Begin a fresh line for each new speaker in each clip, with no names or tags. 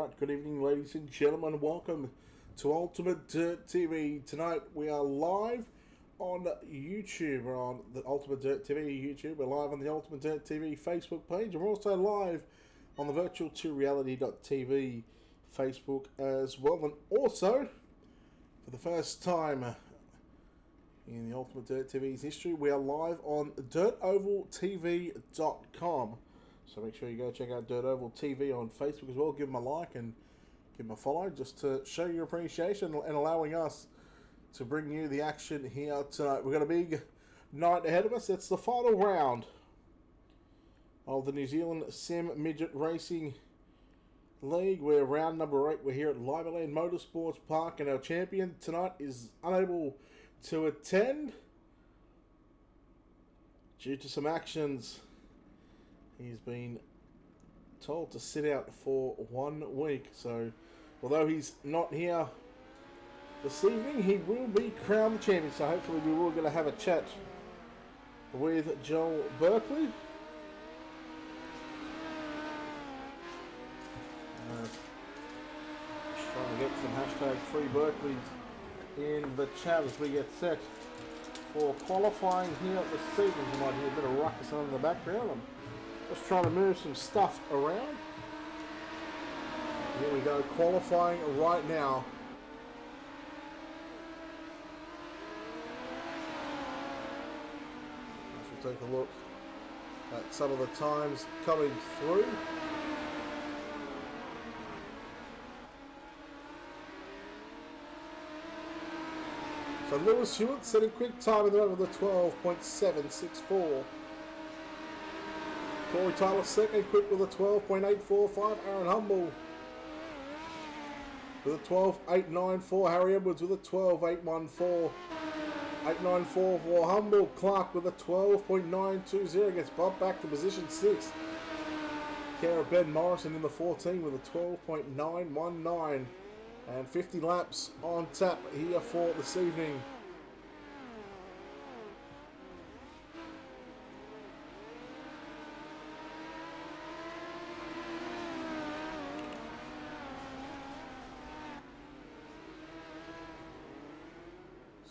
night, good evening, ladies and gentlemen. Welcome to Ultimate Dirt TV. Tonight we are live on YouTube. We're on the Ultimate Dirt TV YouTube. We're live on the Ultimate Dirt TV Facebook page. And we're also live on the virtual2reality.tv Facebook as well. And also, for the first time in the Ultimate Dirt TV's history, we are live on dirtovaltv.com. So make sure you go check out Dirt Oval TV on Facebook as well. Give them a like and give them a follow just to show your appreciation and allowing us to bring you the action here tonight. We've got a big night ahead of us. It's the final round of the New Zealand Sim Midget Racing League. We're round number 8. We're here at Limaland Motorsports Park, and our champion tonight is unable to attend due to some actions. He's been told to sit out for 1 week. So, although he's not here this evening, he will be crowned the champion. So, hopefully, we will get to have a chat with Joel Berkeley. Just trying to get some hashtag Free Berkeley in the chat as we get set for qualifying here this evening. You might hear a bit of ruckus on in the background. Just trying to move some stuff around. Here we go, qualifying right now. Let's take a look at some of the times coming through. So Lewis Hewitt setting quick time in the moment with a 12.764. Corey Tyler second, quick with a 12.845. Aaron Humble with a 12.894. Harry Edwards with a 12.814. 894 for Humble. Clark with a 12.920. Gets bumped back to position 6. Care of Ben Morrison in the 14 with a 12.919. And 50 laps on tap here for this evening.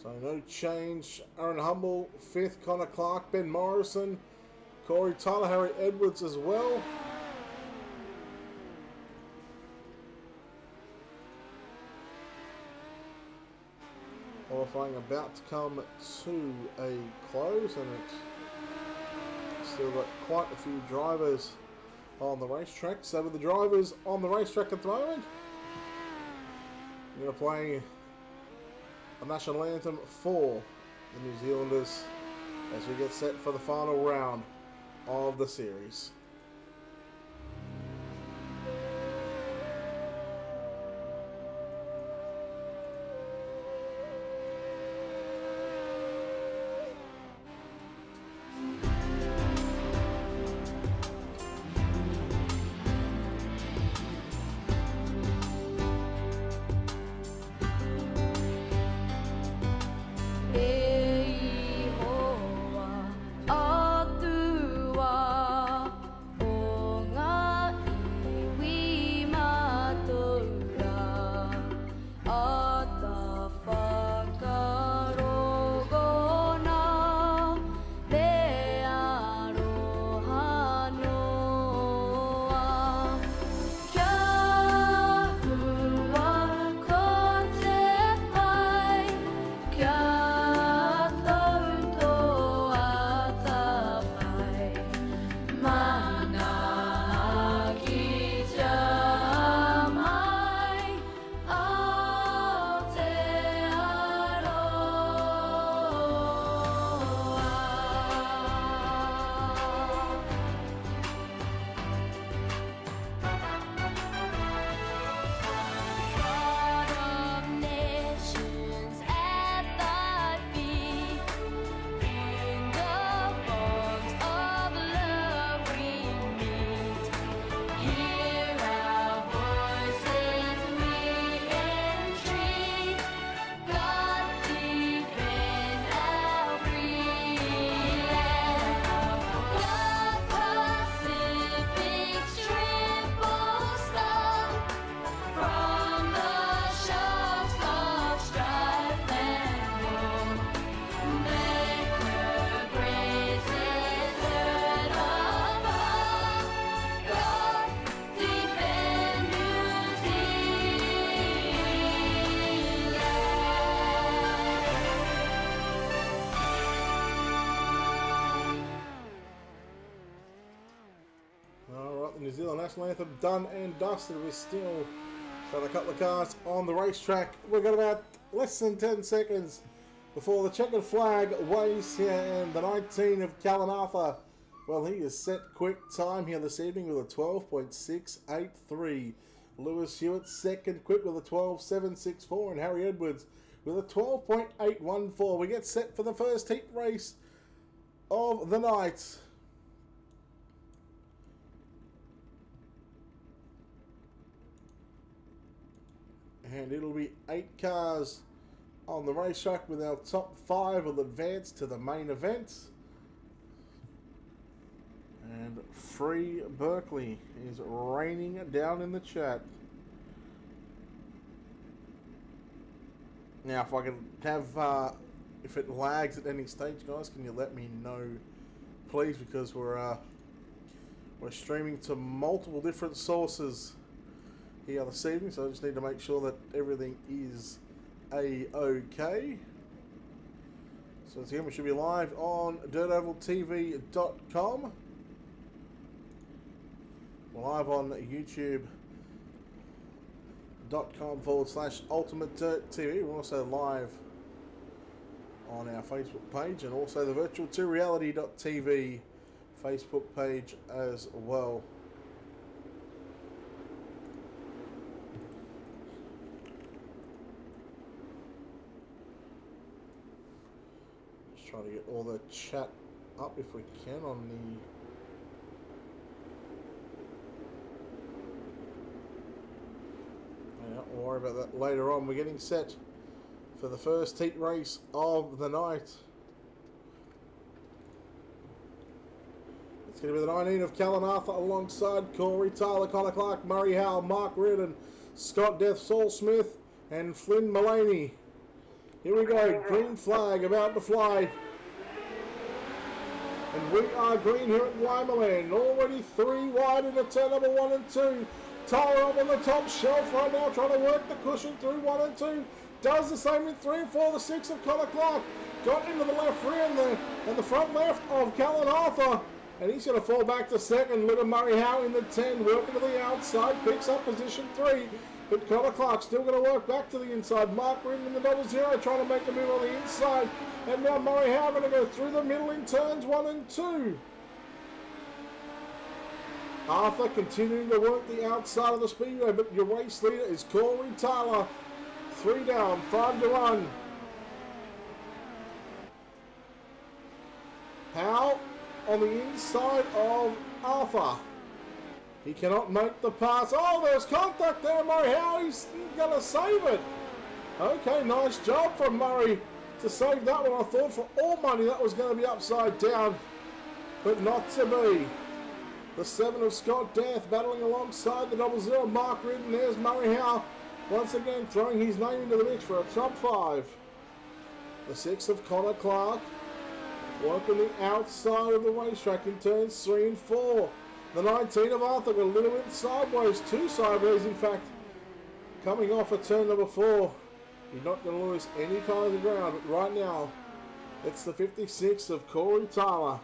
So no change. Aaron Humble, 5th. Connor Clark, Ben Morrison, Corey Tyler, Harry Edwards as well. Qualifying about to come to a close, and it's still got quite a few drivers on the racetrack. So with the drivers on the racetrack at the moment, we're going to play a national anthem for the New Zealanders as we get set for the final round of the series. the New Zealand National Anthem done and dusted. We're still got a couple of cars on the racetrack. We've got about less than 10 seconds before the checkered flag waves here, and the 19 of Callan Arthur, well, he is set quick time here this evening with a 12.683. Lewis Hewitt second quick with a 12.764, and Harry Edwards with a 12.814. We get set for the first heat race of the night. And it'll be 8 cars on the racetrack, with our top 5 will advance to the main event. And Free Berkeley is raining down in the chat. Now, if I can have, if it lags at any stage, guys, can you let me know, please? Because we're streaming to multiple different sources here this evening, so I just need to make sure that everything is a-okay. So again, we should be live on dirtovaltv.com. We're live on youtube.com/Ultimate Dirt TV. We're also live on our Facebook page, and also the virtual2reality.tv Facebook page as well. Just trying to get all the chat up if we can on the... We'll worry about that later on. We're getting set for the first heat race of the night. It's going to be the 19 of Callan Arthur alongside Corey Tyler, Connor Clark, Murray Howell, Mark Reardon, Scott Death, Saul Smith, and Flynn Mullaney. Here we go. Green flag about to fly. And we are green here at Limaland. Already 3 wide into turn number 1 and 2. Tyler up on the top shelf right now, trying to work the cushion through 1 and 2. Does the same in 3 and 4. The 6 of Connor Clark got into the left rear and the front left of Callan Arthur. And he's going to fall back to second. Little Murray Howe in the 10, working to the outside, picks up position 3. But Connor Clark still going to work back to the inside. Mark Ridden in the 00, trying to make a move on the inside. And now Murray Howe going to go through the middle in turns 1 and 2. Arthur continuing to work the outside of the speedway, but your race leader is Corey Tyler. 3 down, 5 to run. Howe on the inside of Arthur. He cannot make the pass. Oh, there's contact there, Murray Howe. He's going to save it. Okay, nice job from Murray to save that one. I thought for all money that was going to be upside down, but not to be. The 7 of Scott Death battling alongside the 00 Mark Ridden. There's Murray Howe once again throwing his name into the mix for a top 5. The 6 of Connor Clark working the outside of the racetrack in turns 3 and 4. The 19 of Arthur got a little bit sideways, 2 sideways in fact, coming off at turn number 4. You're not going to lose any kind of ground, but right now it's the 56 of Corey Tyler.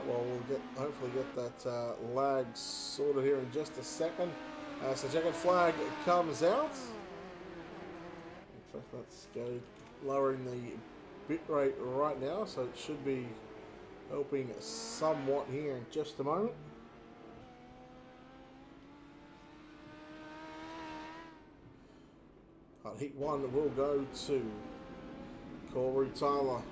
Well, we'll hopefully get that lag sorted here in just a second. So checkered flag comes out. In fact, let's go lowering the bit rate right now, so it should be helping somewhat here in just a moment. Heat 1 will go to Corey Tyler.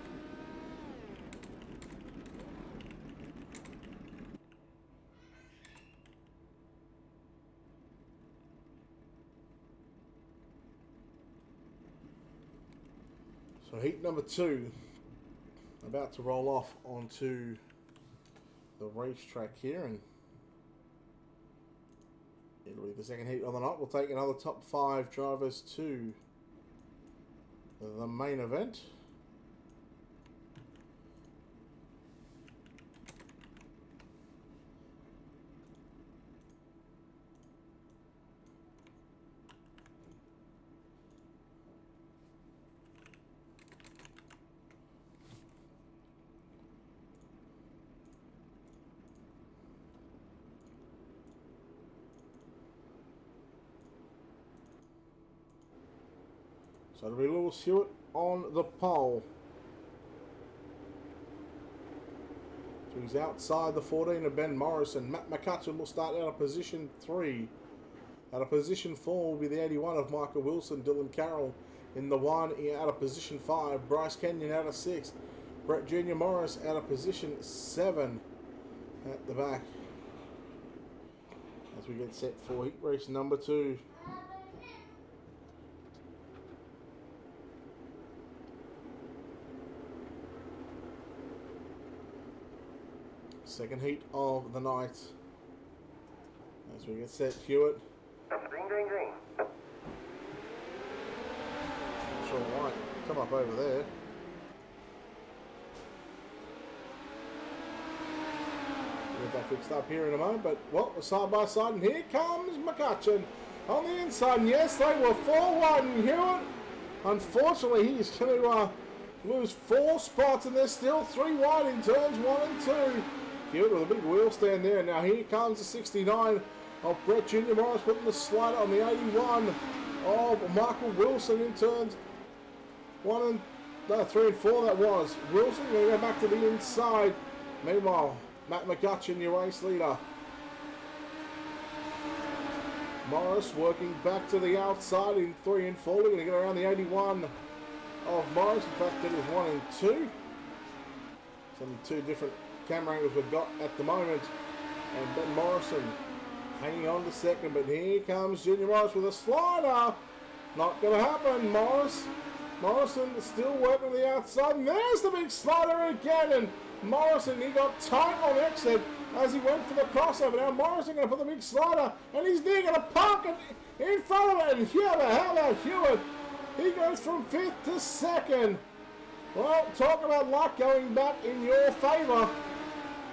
So heat number 2 about to roll off onto the racetrack here, and it'll be the second heat of the night. We'll take another top 5 drivers to the main event. So it'll be Lewis Hewitt on the pole. So he's outside the 14 of Ben Morrison. Matt McCutcheon will start out of position 3. Out of position 4 will be the 81 of Michael Wilson. Dylan Carroll in the 1 out of position 5. Bryce Kenyon out of 6. Brett Jr. Morris out of position 7 at the back. As we get set for heat race number 2. Second heat of the night. As we get set, Hewitt.
Green, green, green.
Not sure why. Come up over there. We'll get that fixed up here in a moment, but well, we're side by side, and here comes McCutcheon on the inside. And yes, they were 4-1. Hewitt, unfortunately, he's going to lose 4 spots, and they're still 3 wide in turns 1 and 2. Hewitt with a big wheel stand there. Now here comes the 69 of Brett Jr. Morris putting the slider on the 81 of Michael Wilson in turns 3 and 4. That was Wilson going to go back to the inside. Meanwhile, Matt McCutcheon, your race leader. Morris working back to the outside in 3 and 4. We're going to get around the 81 of Morris. In fact, that is 1 and 2. It's only 2 different camera angles we've got at the moment. And Ben Morrison hanging on to second, but here comes Junior Morris with a slider. Not going to happen. Morrison still working the outside, and there's the big slider again, and Morrison, he got tight on exit as he went for the crossover. Now Morrison going to put the big slider, and he's near going to park it in front of it, and how about Hewitt? He goes from 5th to 2nd. Well, talk about luck going back in your favour.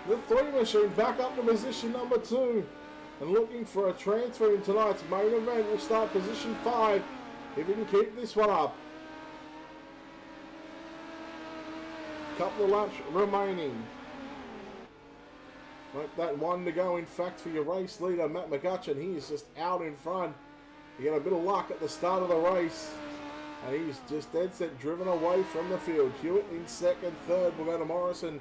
The 3 machine back up to position number 2. And looking for a transfer in tonight's main event. We'll start position 5 if you can keep this one up. Couple of laps remaining. Like that 1 to go, in fact, for your race leader, Matt McCutcheon. He is just out in front. You get a bit of luck at the start of the race. And he's just dead set driven away from the field. Hewitt in 2nd, 3rd. We'll go to Morrison,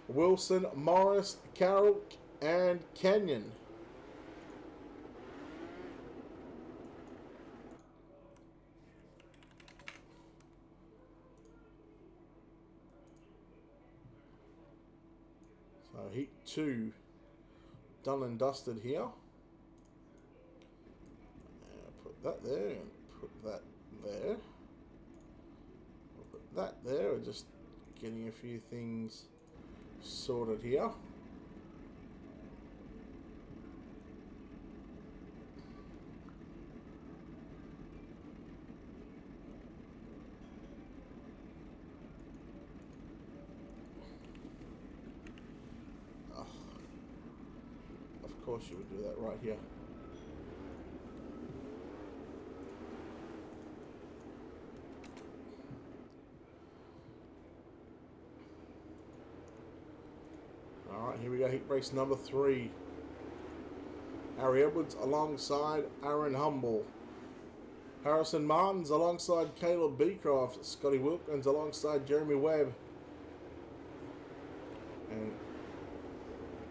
Wilson, Morris, Carroll, and Kenyon. So heat 2 done and dusted here. Put that there and put that there. Put that there. We're just getting a few things sorted here. Of course you would do that right here. Alright, here we go, heat race number 3. Harry Edwards alongside Aaron Humble. Harrison Martins alongside Caleb Beecroft. Scotty Wilkins alongside Jeremy Webb. And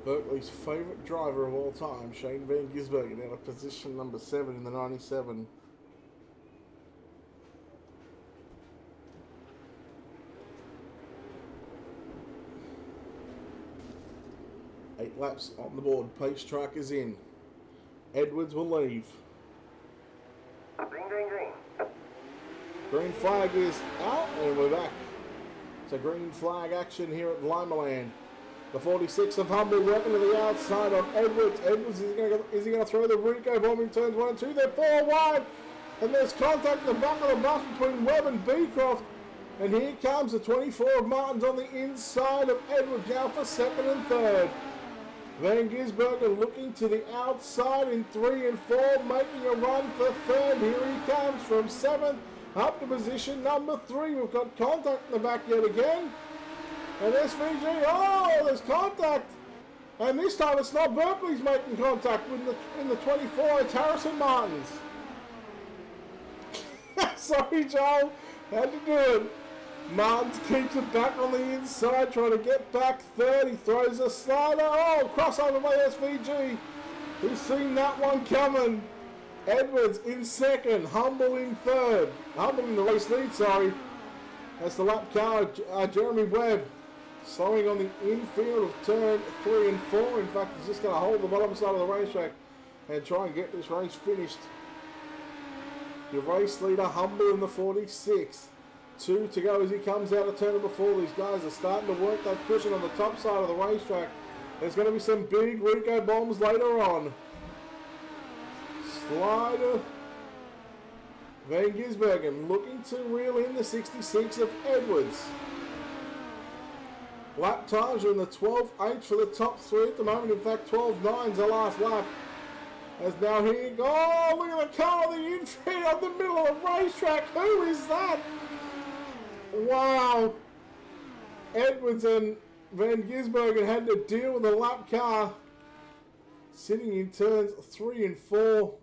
Berkeley's favourite driver of all time, Shane Van Gisbergen, out of position number 7 in the 97. Eight laps on the board. Pace track is in. Edwards will leave.
Green, green, green.
Green flag is out, and we're back. So green flag action here at Limaland. The 46 of Humble working to the outside of Edwards. Edwards is he going to throw the Rico bomb in turns 1 and 2? They're 4 wide. And there's contact in the back of the bus between Webb and Beecroft. And here comes the 24 of Martins on the inside of Edwards now for 2nd and 3rd. Van Gisbergen looking to the outside in 3 and 4, making a run for 3rd. Here he comes from 7th up to position number 3. We've got contact in the back yet again. And SVG, oh, there's contact. And this time it's not Berkeley's making contact in the 24, it's Harrison Martins. Sorry, Joel. How'd you do it? Martins keeps it back on the inside, trying to get back third. He throws a slider. Oh, crossover by SVG. He's seen that one coming. Edwards in second. Humble in third. Humble in the race lead, sorry. That's the lap car, Jeremy Webb. Slowing on the infield of turn 3 and 4. In fact, he's just going to hold the bottom side of the racetrack and try and get this race finished. Your race leader, Humble in the 46. 2 to go as he comes out of turn number 4. These guys are starting to work that cushion on the top side of the racetrack. There's going to be some big Rico bombs later on. Slider. Van Gisbergen looking to reel in the 66 of Edwards. Lap times are in the 12.8 for the top 3 at the moment. In fact, 12.9 is the last lap. As now here, oh, look at the car on the infield on the middle of the racetrack. Who is that? Wow. Edwards and Van Gisbergen had to deal with the lap car sitting in turns 3 and 4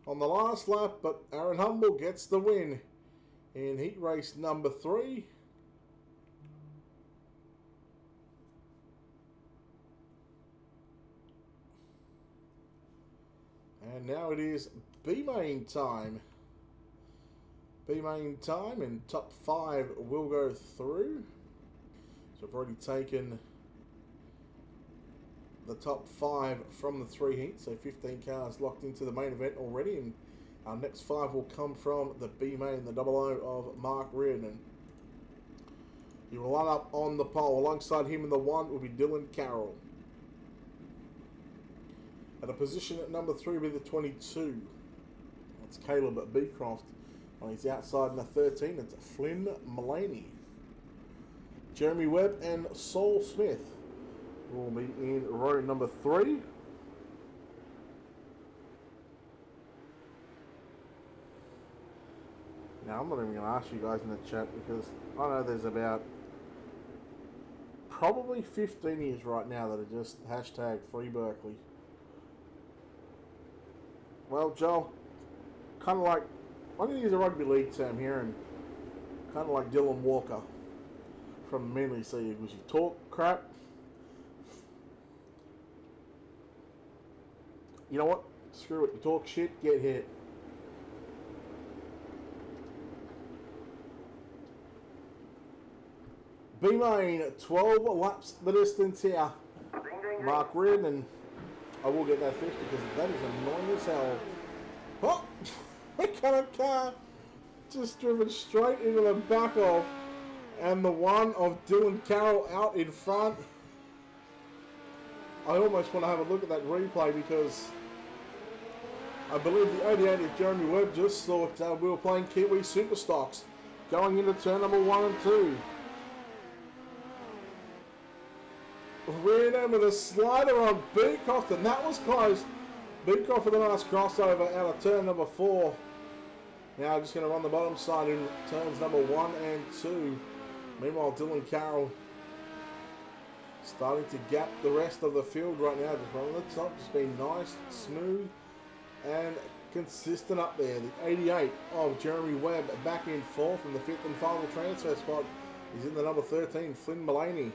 on the last lap, but Aaron Humble gets the win in heat race number 3. And now it is B-Main time. B-Main time, and top 5 will go through. So I've already taken the top 5 from the 3 heats, so 15 cars locked into the main event already, and our next 5 will come from the B-Main, the 00 of Mark Reardon. He will line up on the pole. Alongside him in the 1 will be Dylan Carroll. At a position at number 3 will be the 22. That's Caleb Beecroft. On his outside in the 13, it's Flynn Mullaney. Jeremy Webb and Saul Smith will be in row number 3. Now, I'm not even going to ask you guys in the chat because I know there's about probably 15 years right now that are just hashtag Free Berkeley. Well, Joel, kind of like, I'm going to use a rugby league term here, and kind of like Dylan Walker from Manly Sea Eagles. You talk crap. You know what? Screw it. You talk shit, get hit. B-Main, 12 laps the distance here. Mark Reardon, and I will get that fixed because that is annoying as hell. Oh! What kind of car? Just driven straight into the back of, and the one of Dylan Carroll out in front. I almost want to have a look at that replay because I believe the 88 of Jeremy Webb just thought we were playing Kiwi Superstocks going into turn number 1 and 2. Reardon with a slider on Beecroft, and that was close. Beecroft with a nice crossover out of turn number 4. Now just going to run the bottom side in turns number 1 and 2. Meanwhile, Dylan Carroll starting to gap the rest of the field right now. Just running the top, just being nice, smooth, and consistent up there. The 88 of Jeremy Webb back in 4th, and the 5th and final transfer spot is in the number 13, Flynn Mullaney.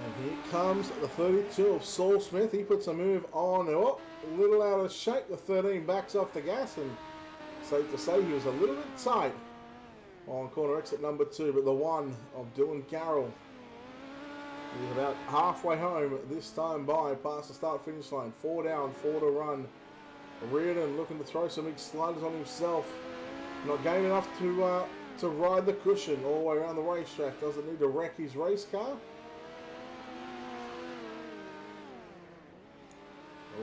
And here comes the 32 of Saul Smith. He puts a move on. Oh, a little out of shape. The 13 backs off the gas, and safe to say he was a little bit tight on corner exit number 2. But the 1 of Dylan Carroll is about halfway home this time by past the start-finish line. 4 down, 4 to run. Reardon looking to throw some big sliders on himself. Not game enough to ride the cushion all the way around the racetrack. Doesn't need to wreck his race car.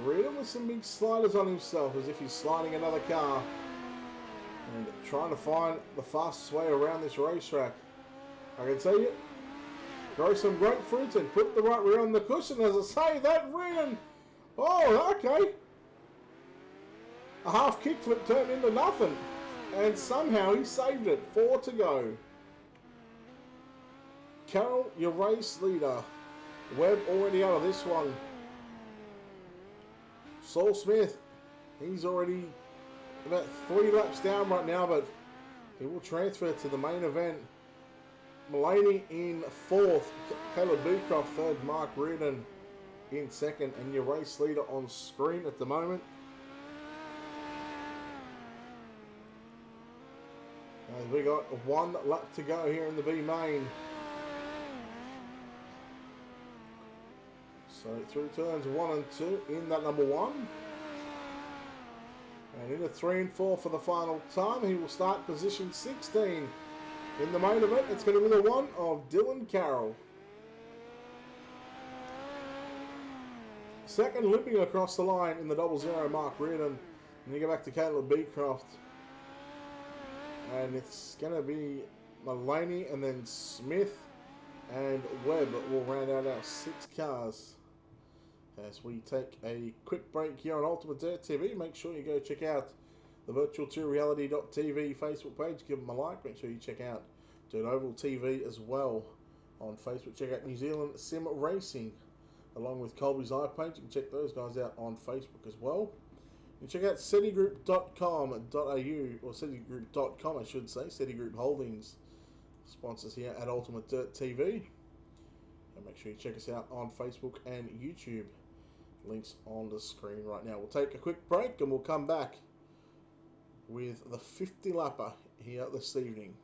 Reardon with some big sliders on himself as if he's sliding another car and trying to find the fastest way around this racetrack. I can tell you, grow some grapefruits and put the right rear on the cushion. As I say, that Reardon, oh, okay. A half kickflip turned into nothing, and somehow he saved it. 4 to go. Carroll, your race leader. Webb already out of this one. Saul Smith He's already about 3 laps down right now, but he will transfer to the main event. Mulaney in 4th, Caleb Beecroft 3rd, Mark Reardon in 2nd, and your race leader on screen at the moment. As we got 1 lap to go here in the B main. So through turns 1 and 2 in that number 1. And in a 3 and 4 for the final time, he will start position 16. In the main event, it's going to be the one of Dylan Carroll. Second, limping across the line in the 00, Mark Reardon. And you go back to Caleb Beecroft. And it's going to be Mulaney and then Smith and Webb will round out our 6 cars. As we take a quick break here on Ultimate Dirt TV, make sure you go check out the virtual2reality.tv Facebook page. Give them a like. Make sure you check out Dirt Oval TV as well on Facebook. Check out New Zealand Sim Racing along with Colby's iPage. You can check those guys out on Facebook as well. You can check out setigroup.com.au or setigroup.com, I should say. Setigroup Holdings sponsors here at Ultimate Dirt TV. And make sure you check us out on Facebook and YouTube. Links on the screen right now. We'll take a quick break and we'll come back with the 50 lapper here this evening.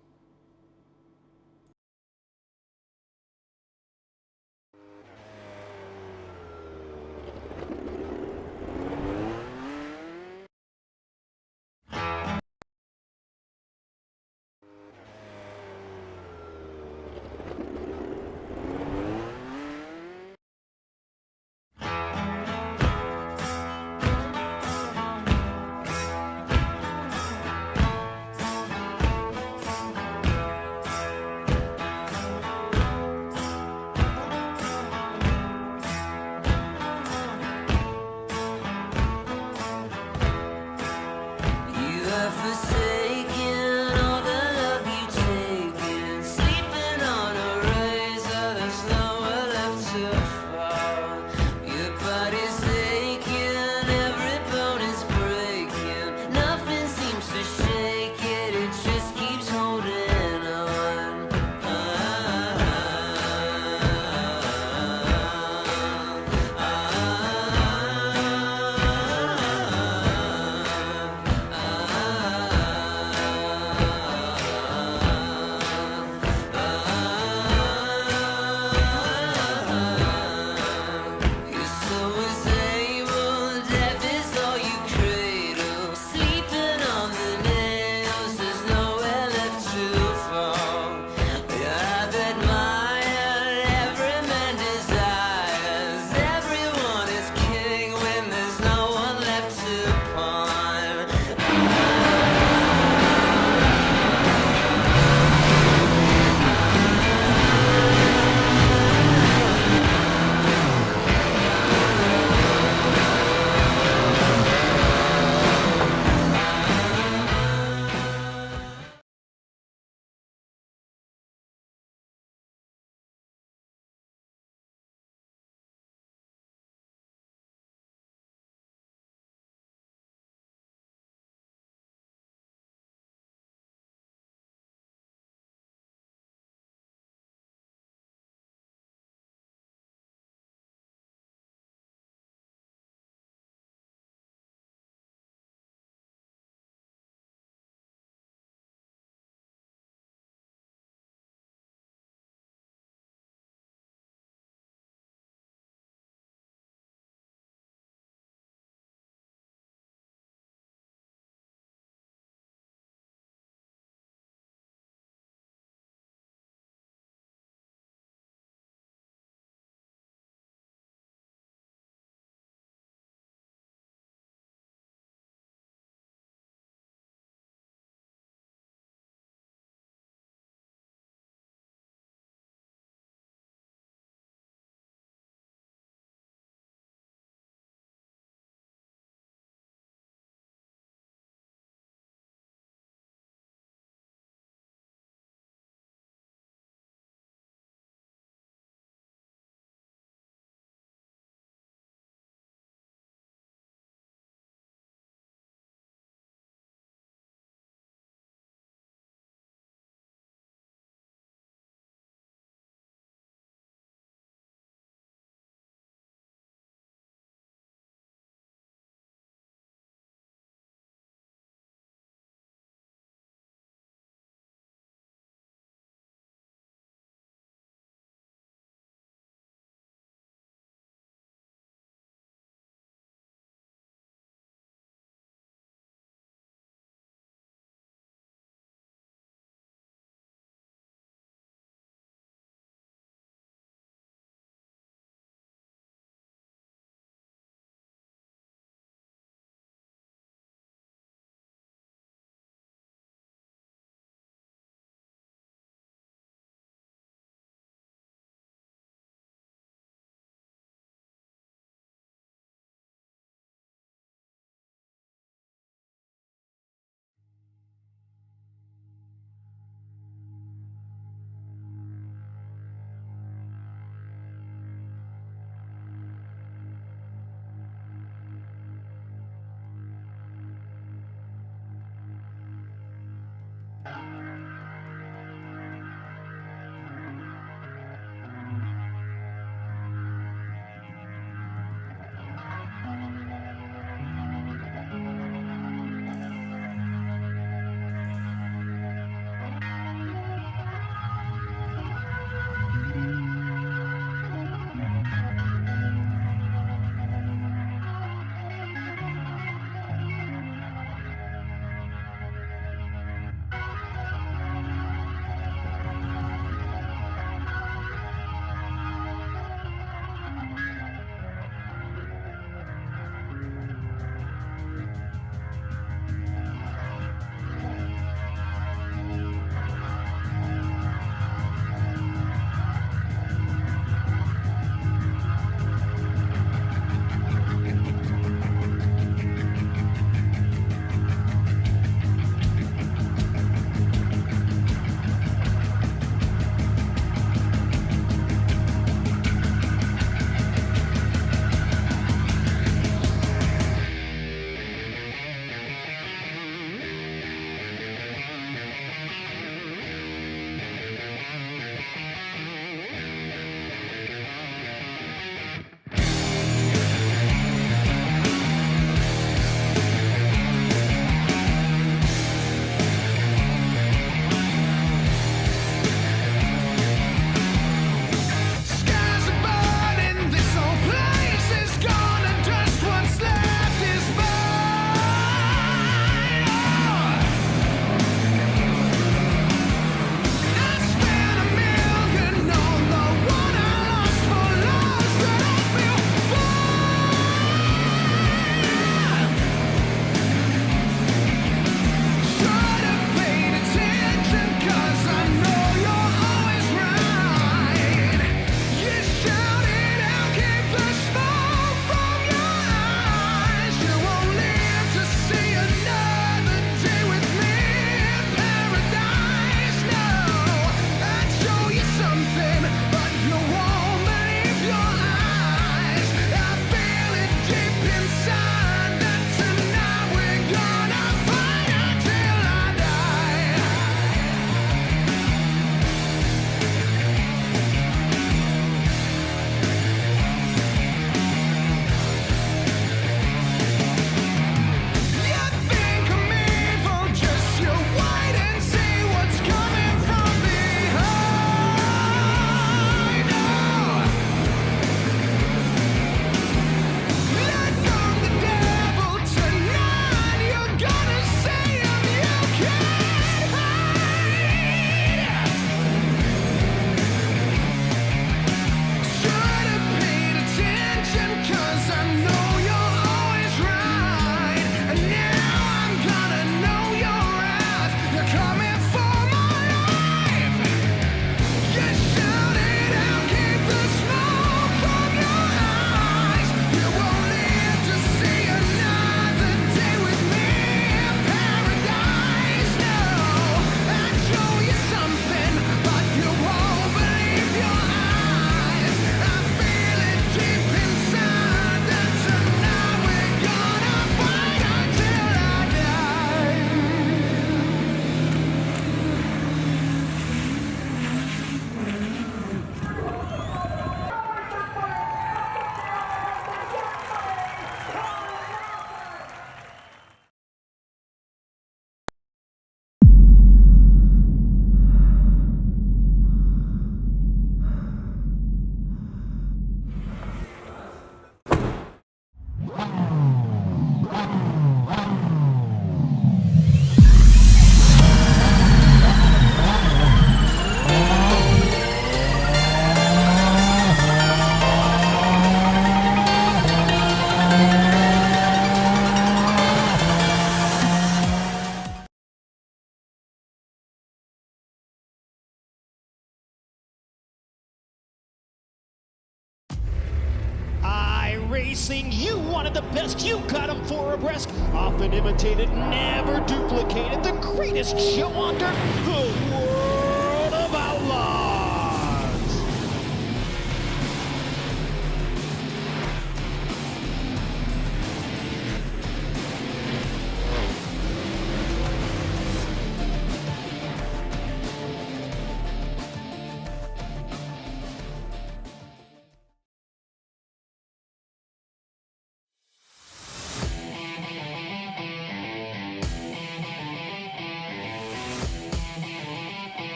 racing. You wanted the best, you got them for abreast. Often imitated, never duplicated. The greatest show on dirt, the World of Outlaws.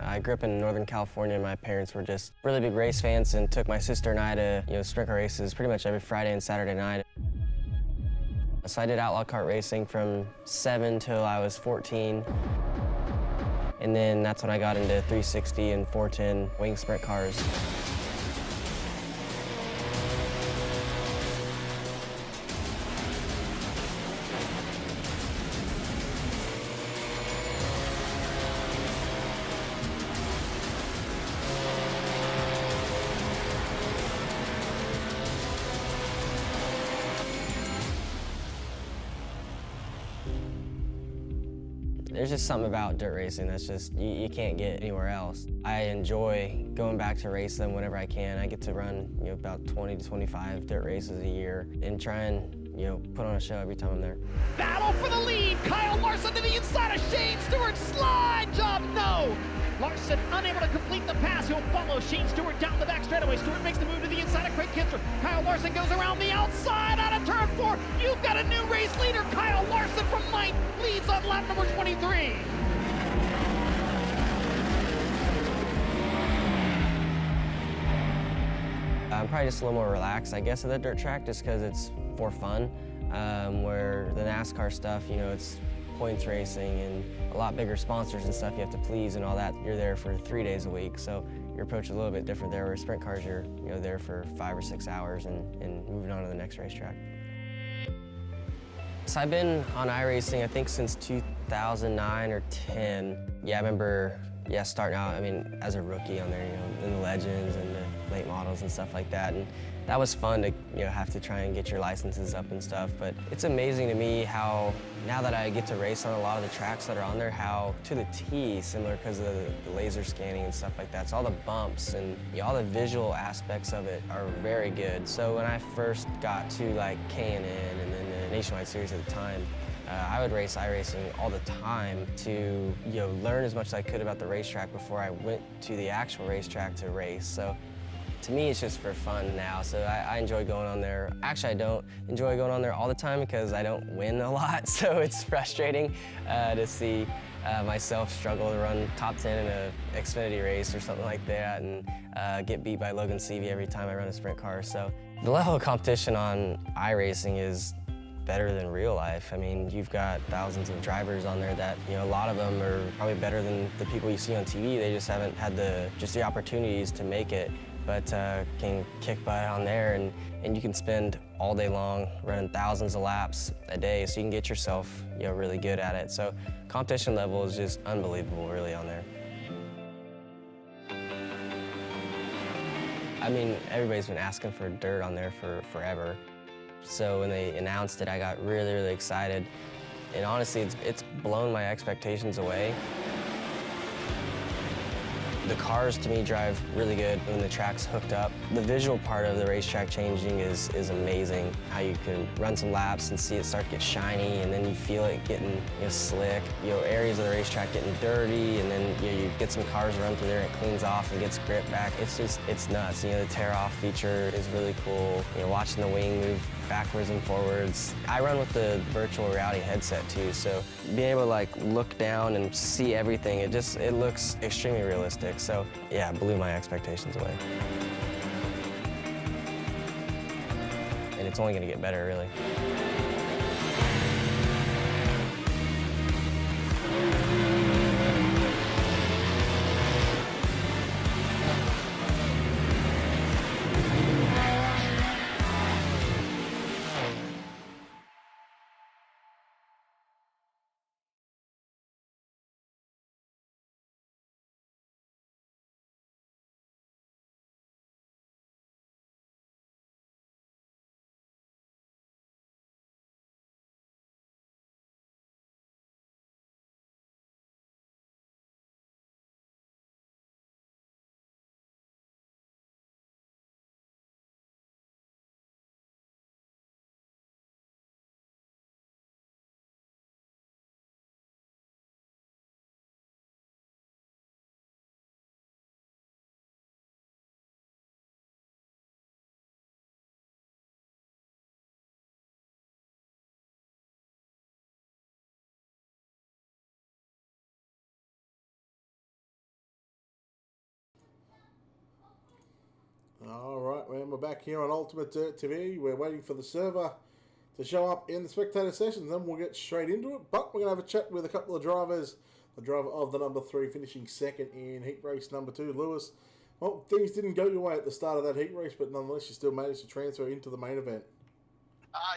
I grew up in Northern California. My parents were just really big race fans and took my sister and I to, sprint car races pretty much every Friday and Saturday night. So I did outlaw kart racing from 7 till I was 14. And then that's when I got into 360 and 410 wing sprint cars. There's just something about dirt racing that's just, you can't get anywhere else. I enjoy going back to race them whenever I can. I get to run, about 20 to 25 dirt races a year and try and, put on a show every time I'm there.
Battle for the lead. Kyle Larson to the inside of Shane Stewart. Slide job, no. Larson unable to complete the pass. He'll follow Shane Stewart down the back straightaway. Stewart makes the move to the inside of Craig Kinser. Kyle Larson goes around the outside out of turn 4. You've got a new race leader. Kyle Larson from ninth leads on lap number 23.
I'm probably just a little more relaxed, I guess, at the dirt track just because it's for fun. Where the NASCAR stuff, it's points racing and a lot bigger sponsors and stuff you have to please and all that. You're there for 3 days a week, so your approach is a little bit different there. Where sprint cars, you're there for 5 or 6 hours and moving on to the next racetrack. So I've been on iRacing, I think, since 2009 or 10. Yeah, I remember, starting out, as a rookie on there, in the legends and the late models and stuff like that. And that was fun to, have to try and get your licenses up and stuff. But it's amazing to me how, now that I get to race on a lot of the tracks that are on there, how to the T, similar because of the laser scanning and stuff like that. So all the bumps and all the visual aspects of it are very good. So when I first got to like K&N and then the Nationwide Series at the time, I would race iRacing all the time to learn as much as I could about the racetrack before I went to the actual racetrack to race. So to me, it's just for fun now, so I enjoy going on there. Actually, I don't enjoy going on there all the time because I don't win a lot, so it's frustrating to see myself struggle to run top 10 in an Xfinity race or something like that and get beat by Logan Seavey every time I run a sprint car. So the level of competition on iRacing is better than real life. You've got thousands of drivers on there that, a lot of them are probably better than the people you see on TV. They just haven't had the opportunities to make it, but can kick butt on there and you can spend all day long running thousands of laps a day, so you can get yourself, really good at it. So competition level is just unbelievable, really, on there. Everybody's been asking for dirt on there for forever. So when they announced it, I got really, really excited. And honestly, it's blown my expectations away. The cars, to me, drive really good when the track's hooked up. The visual part of the racetrack changing is amazing. How you can run some laps and see it start to get shiny, and then you feel it getting slick. Areas of the racetrack getting dirty, and then you get some cars run through there and it cleans off and gets grip back. It's nuts. The tear-off feature is really cool. Watching the wing move backwards and forwards. I run with the virtual reality headset too, so being able to look down and see everything, it looks extremely realistic. So yeah, it blew my expectations away. And it's only gonna get better, really.
All right, man, we're back here on Ultimate Dirt TV. We're waiting for the server to show up in the spectator sessions, then we'll get straight into it. But we're going to have a chat with a couple of drivers. The driver of the number 3 finishing second in heat race number 2, Lewis. Well, things didn't go your way at the start of that heat race, but nonetheless, you still managed to transfer into the main event.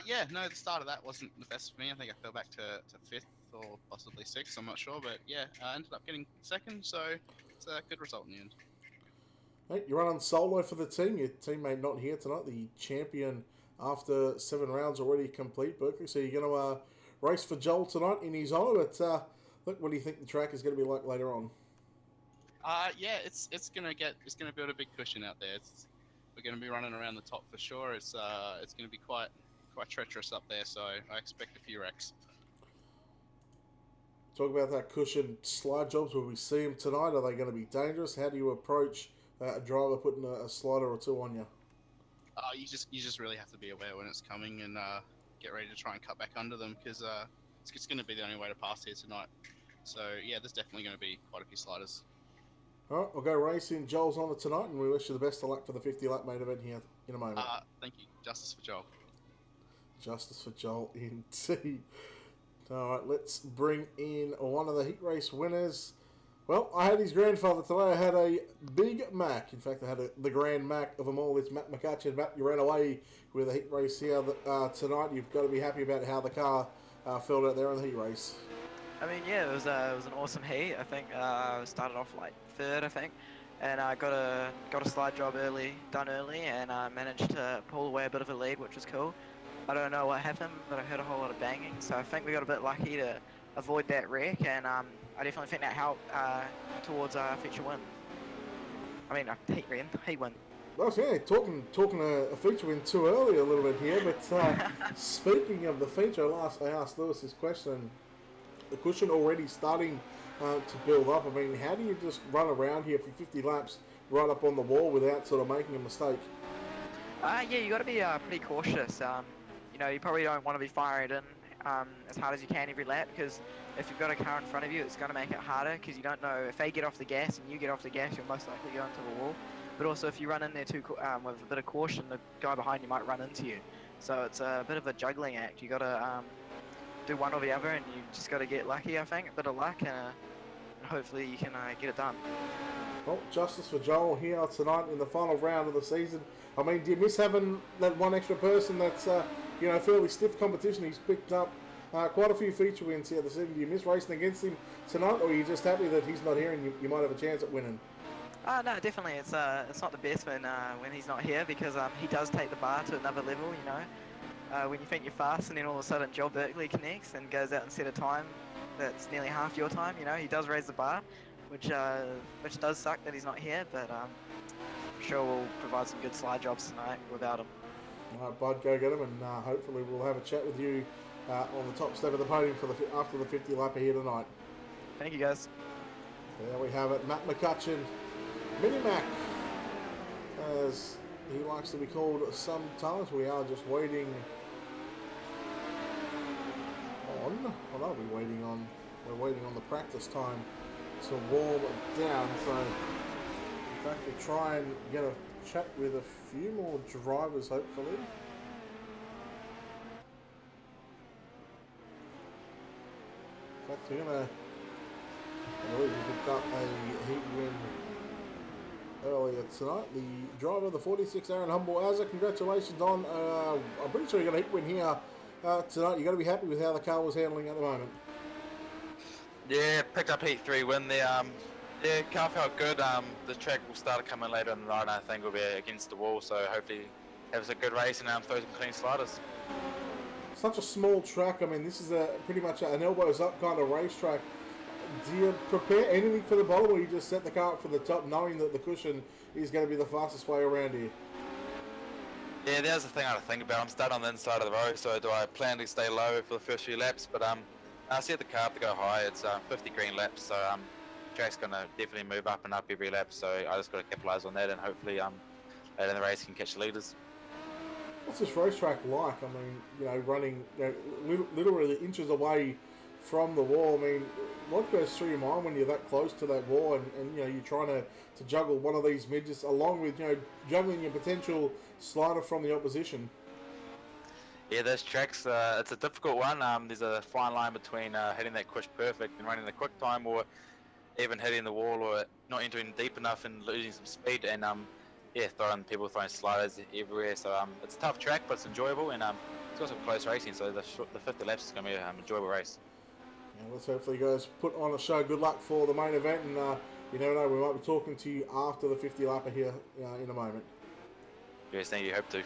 Yeah, no, the start of that wasn't the best for me. I think I fell back to 5th or possibly 6th, I'm not sure. But yeah, I ended up getting 2nd, so it's a good result in the end.
Hey, you're running solo for the team. Your teammate not here tonight, the champion after 7 rounds already complete, Berkeley. So you're going to race for Joel tonight in his honor. But look, what do you think the track is going to be like later on?
Yeah, it's gonna build a big cushion out there. We're gonna be running around the top for sure. It's gonna be quite treacherous up there. So I expect a few wrecks. Talk
about that cushion slide jobs. Will we see them tonight? Are they going to be dangerous? How do you approach a driver putting a slider or 2 on you?
You just really have to be aware when it's coming and get ready to try and cut back under them, because it's going to be the only way to pass here tonight. So yeah, there's definitely going to be quite a few sliders.
All right, we'll go racing. Joel's on it tonight, and we wish you the best of luck for the 50-lap main event here in a moment.
Thank you. Justice for Joel.
Justice for Joel indeed. All right, let's bring in one of the heat race winners. Well, I had his grandfather today. I had a Big Mac. In fact, I had the Grand Mac of them all. It's Matt McCutcheon. Matt, you ran away with a heat race here tonight. You've got to be happy about how the car filled out there in the heat race.
I mean, yeah, it was an awesome heat. I think I started off like 3rd, I think, and I got a slide job done early, and I managed to pull away a bit of a lead, which was cool. I don't know what happened, but I heard a whole lot of banging, so I think we got a bit lucky to avoid that wreck, and I definitely think that helped towards our feature win. I mean, heat win.
Well, yeah, talking a feature win too early a little bit here, but speaking of the feature, I asked Lewis this question. The cushion already starting to build up. I mean, how do you just run around here for 50 laps right up on the wall without sort of making a mistake?
Yeah, you got to be pretty cautious. You probably don't want to be firing in as hard as you can every lap, because if you've got a car in front of you, it's going to make it harder, because you don't know if they get off the gas and you get off the gas, you'll most likely go into the wall. But also, if you run in there too with a bit of caution, the guy behind you might run into you. So it's a bit of a juggling act. You got to do one or the other, and you just got to get lucky, I think, a bit of luck, and hopefully you can get it done.
Well, justice for Joel here tonight in the final round of the season. I mean, do you miss having that one extra person that's, fairly stiff competition? He's picked up quite a few feature wins here this evening. Do you miss racing against him tonight, or are you just happy that he's not here and you might have a chance at winning?
No, definitely. It's not the best when he's not here, because he does take the bar to another level, when you think you're fast, and then all of a sudden Joel Berkeley connects and goes out and set a time that's nearly half your time, he does raise the bar. which does suck that he's not here, but I'm sure we'll provide some good slide jobs tonight without him.
All right, Bud, go get him, and hopefully we'll have a chat with you on the top step of the podium for after the 50 lapper here tonight.
Thank you, guys.
There we have it, Matt McCutcheon, Mini Mac, as he likes to be called sometimes. We are just waiting on, what are we waiting on? We're waiting on the practice time to warm down, so in fact we'll try and get a chat with a few more drivers hopefully. In fact, I believe we picked up a heat win earlier tonight. The driver of the 46, Aaron Humble, congratulations on, I'm pretty sure you got a heat win here tonight. You got to be happy with how the car was handling at the moment.
Yeah, picked up heat 3 win there. Yeah, car felt good. The track will start to come in later in the night, and I think we'll be against the wall, so hopefully have us a good race and throw some clean sliders.
Such a small track. I mean, this is pretty much an elbows up kind of racetrack. Do you prepare anything for the bottom, or you just set the car up for the top, knowing that the cushion is going to be the fastest way around here?
Yeah, there's the thing I have to think about. I'm starting on the inside of the road, so do I plan to stay low for the first few laps? But I set the car up to go high. It's 50 green laps, so track's going to definitely move up and up every lap. So I just got to capitalize on that, and hopefully later in the race can catch the leaders.
What's this racetrack like? I mean, running literally inches away from the wall. I mean, what goes through your mind when you're that close to that wall and you're trying to juggle one of these midgets along with juggling your potential slider from the opposition?
Yeah, those tracks, it's a difficult one. There's a fine line between hitting that push perfect and running the quick time, or even hitting the wall or not entering deep enough and losing some speed, and people throwing sliders everywhere. So it's a tough track, but it's enjoyable, and it's got some close racing, so the 50 laps is going to be an enjoyable race.
Yeah, let's hopefully, guys, put on a show. Good luck for the main event, and you never know, we might be talking to you after the 50 lapper here in a moment.
Yes, thank you. Hope to.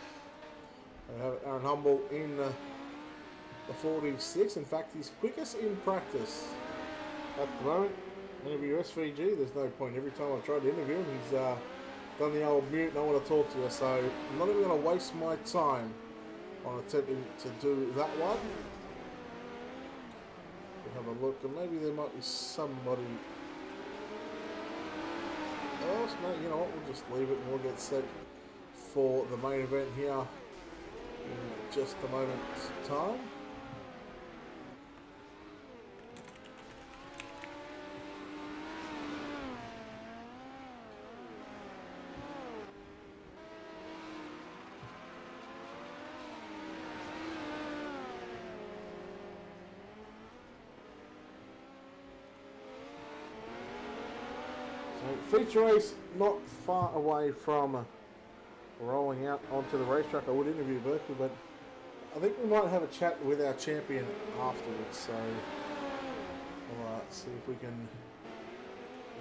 We have Aaron Humble in the 46. In fact, he's quickest in practice at the moment. Interview SVG, there's no point. Every time I've tried to interview him, he's done the old mute, no one to talk to you. So I'm not even going to waste my time on attempting to do that one. We'll have a look, and maybe there might be somebody else. No, you know what, we'll just leave it and we'll get set for the main event here in just a moment's time. So, feature race not far away from rolling out onto the racetrack. I would interview Berkeley, but I think we might have a chat with our champion afterwards. So we'll see if we can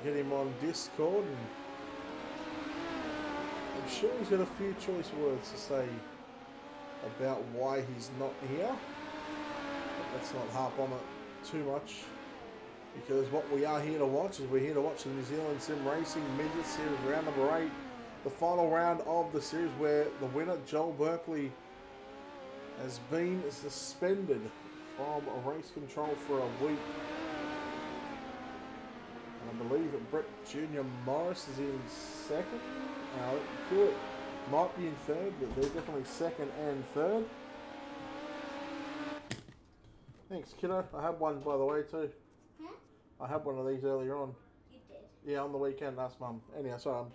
get him on Discord. And I'm sure he's got a few choice words to say about why he's not here. But let's not harp on it too much, because what we are here to watch is we're here to watch the New Zealand Sim Racing Midgets Series round number 8. The final round of the series, where the winner, Joel Berkeley, has been suspended from race control for a week. And I believe that Brett Jr. Morris is in second. Hewitt might be in third, but they're definitely second and third. Thanks, kiddo. I had one, by the way, too.
Huh?
I had one of these earlier on.
You did?
Yeah, on the weekend, asked Mum. Anyhow, sorry,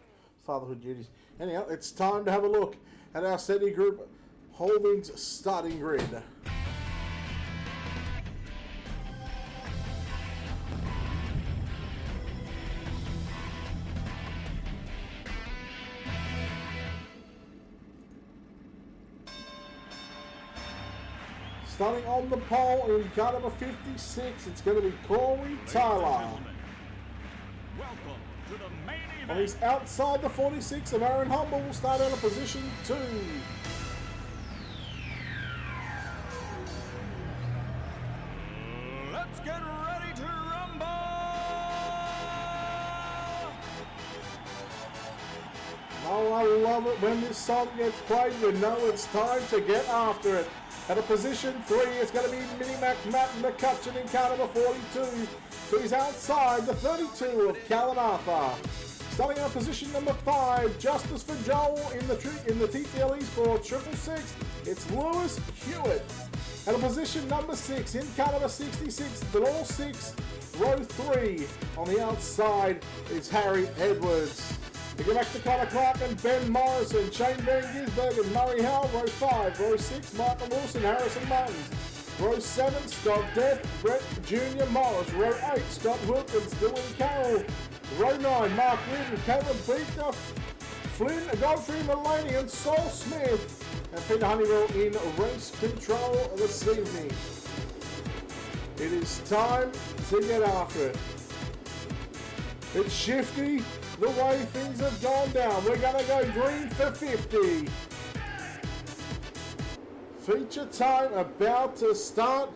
fatherhood duties. Anyhow, it's time to have a look at our SETI Group Holdings starting grid. Starting on the pole in car number 56, it's going to be Corey Tyler.
Welcome to the main
And
event.
he's outside the 46 of Aaron Humble, will start out of position 2.
Let's get ready to rumble!
when this song gets played, you know it's time to get after it. At a position 3, it's going to be Mini-Mac Matt McCutcheon in car number 42. So he's outside the 32 of Callan Arthur. Starting at position number 5, Justice for Joel in the TTL Esports 666, it's Lewis Hewitt. At a position number 6, in car number 66, draw 6, row 3. On the outside is Harry Edwards. We go back to Connor Clark and Ben Morrison, Shane Van Gisbergen, Murray Howell, row 5, row 6, Michael Wilson, Harrison Martins. Row 7, Scott Death, Brett Jr. Morris. Row 8, Scott Wilkins, Dylan Carroll. Row 9, Mark Reardon, Caleb Beaker, Flynn, Godfrey Mulaney and Saul Smith. And Peter Honeywell in race control this evening. It is time to get after it. It's shifty the way things have gone down. We're going to go green for 50. Feature time about to start.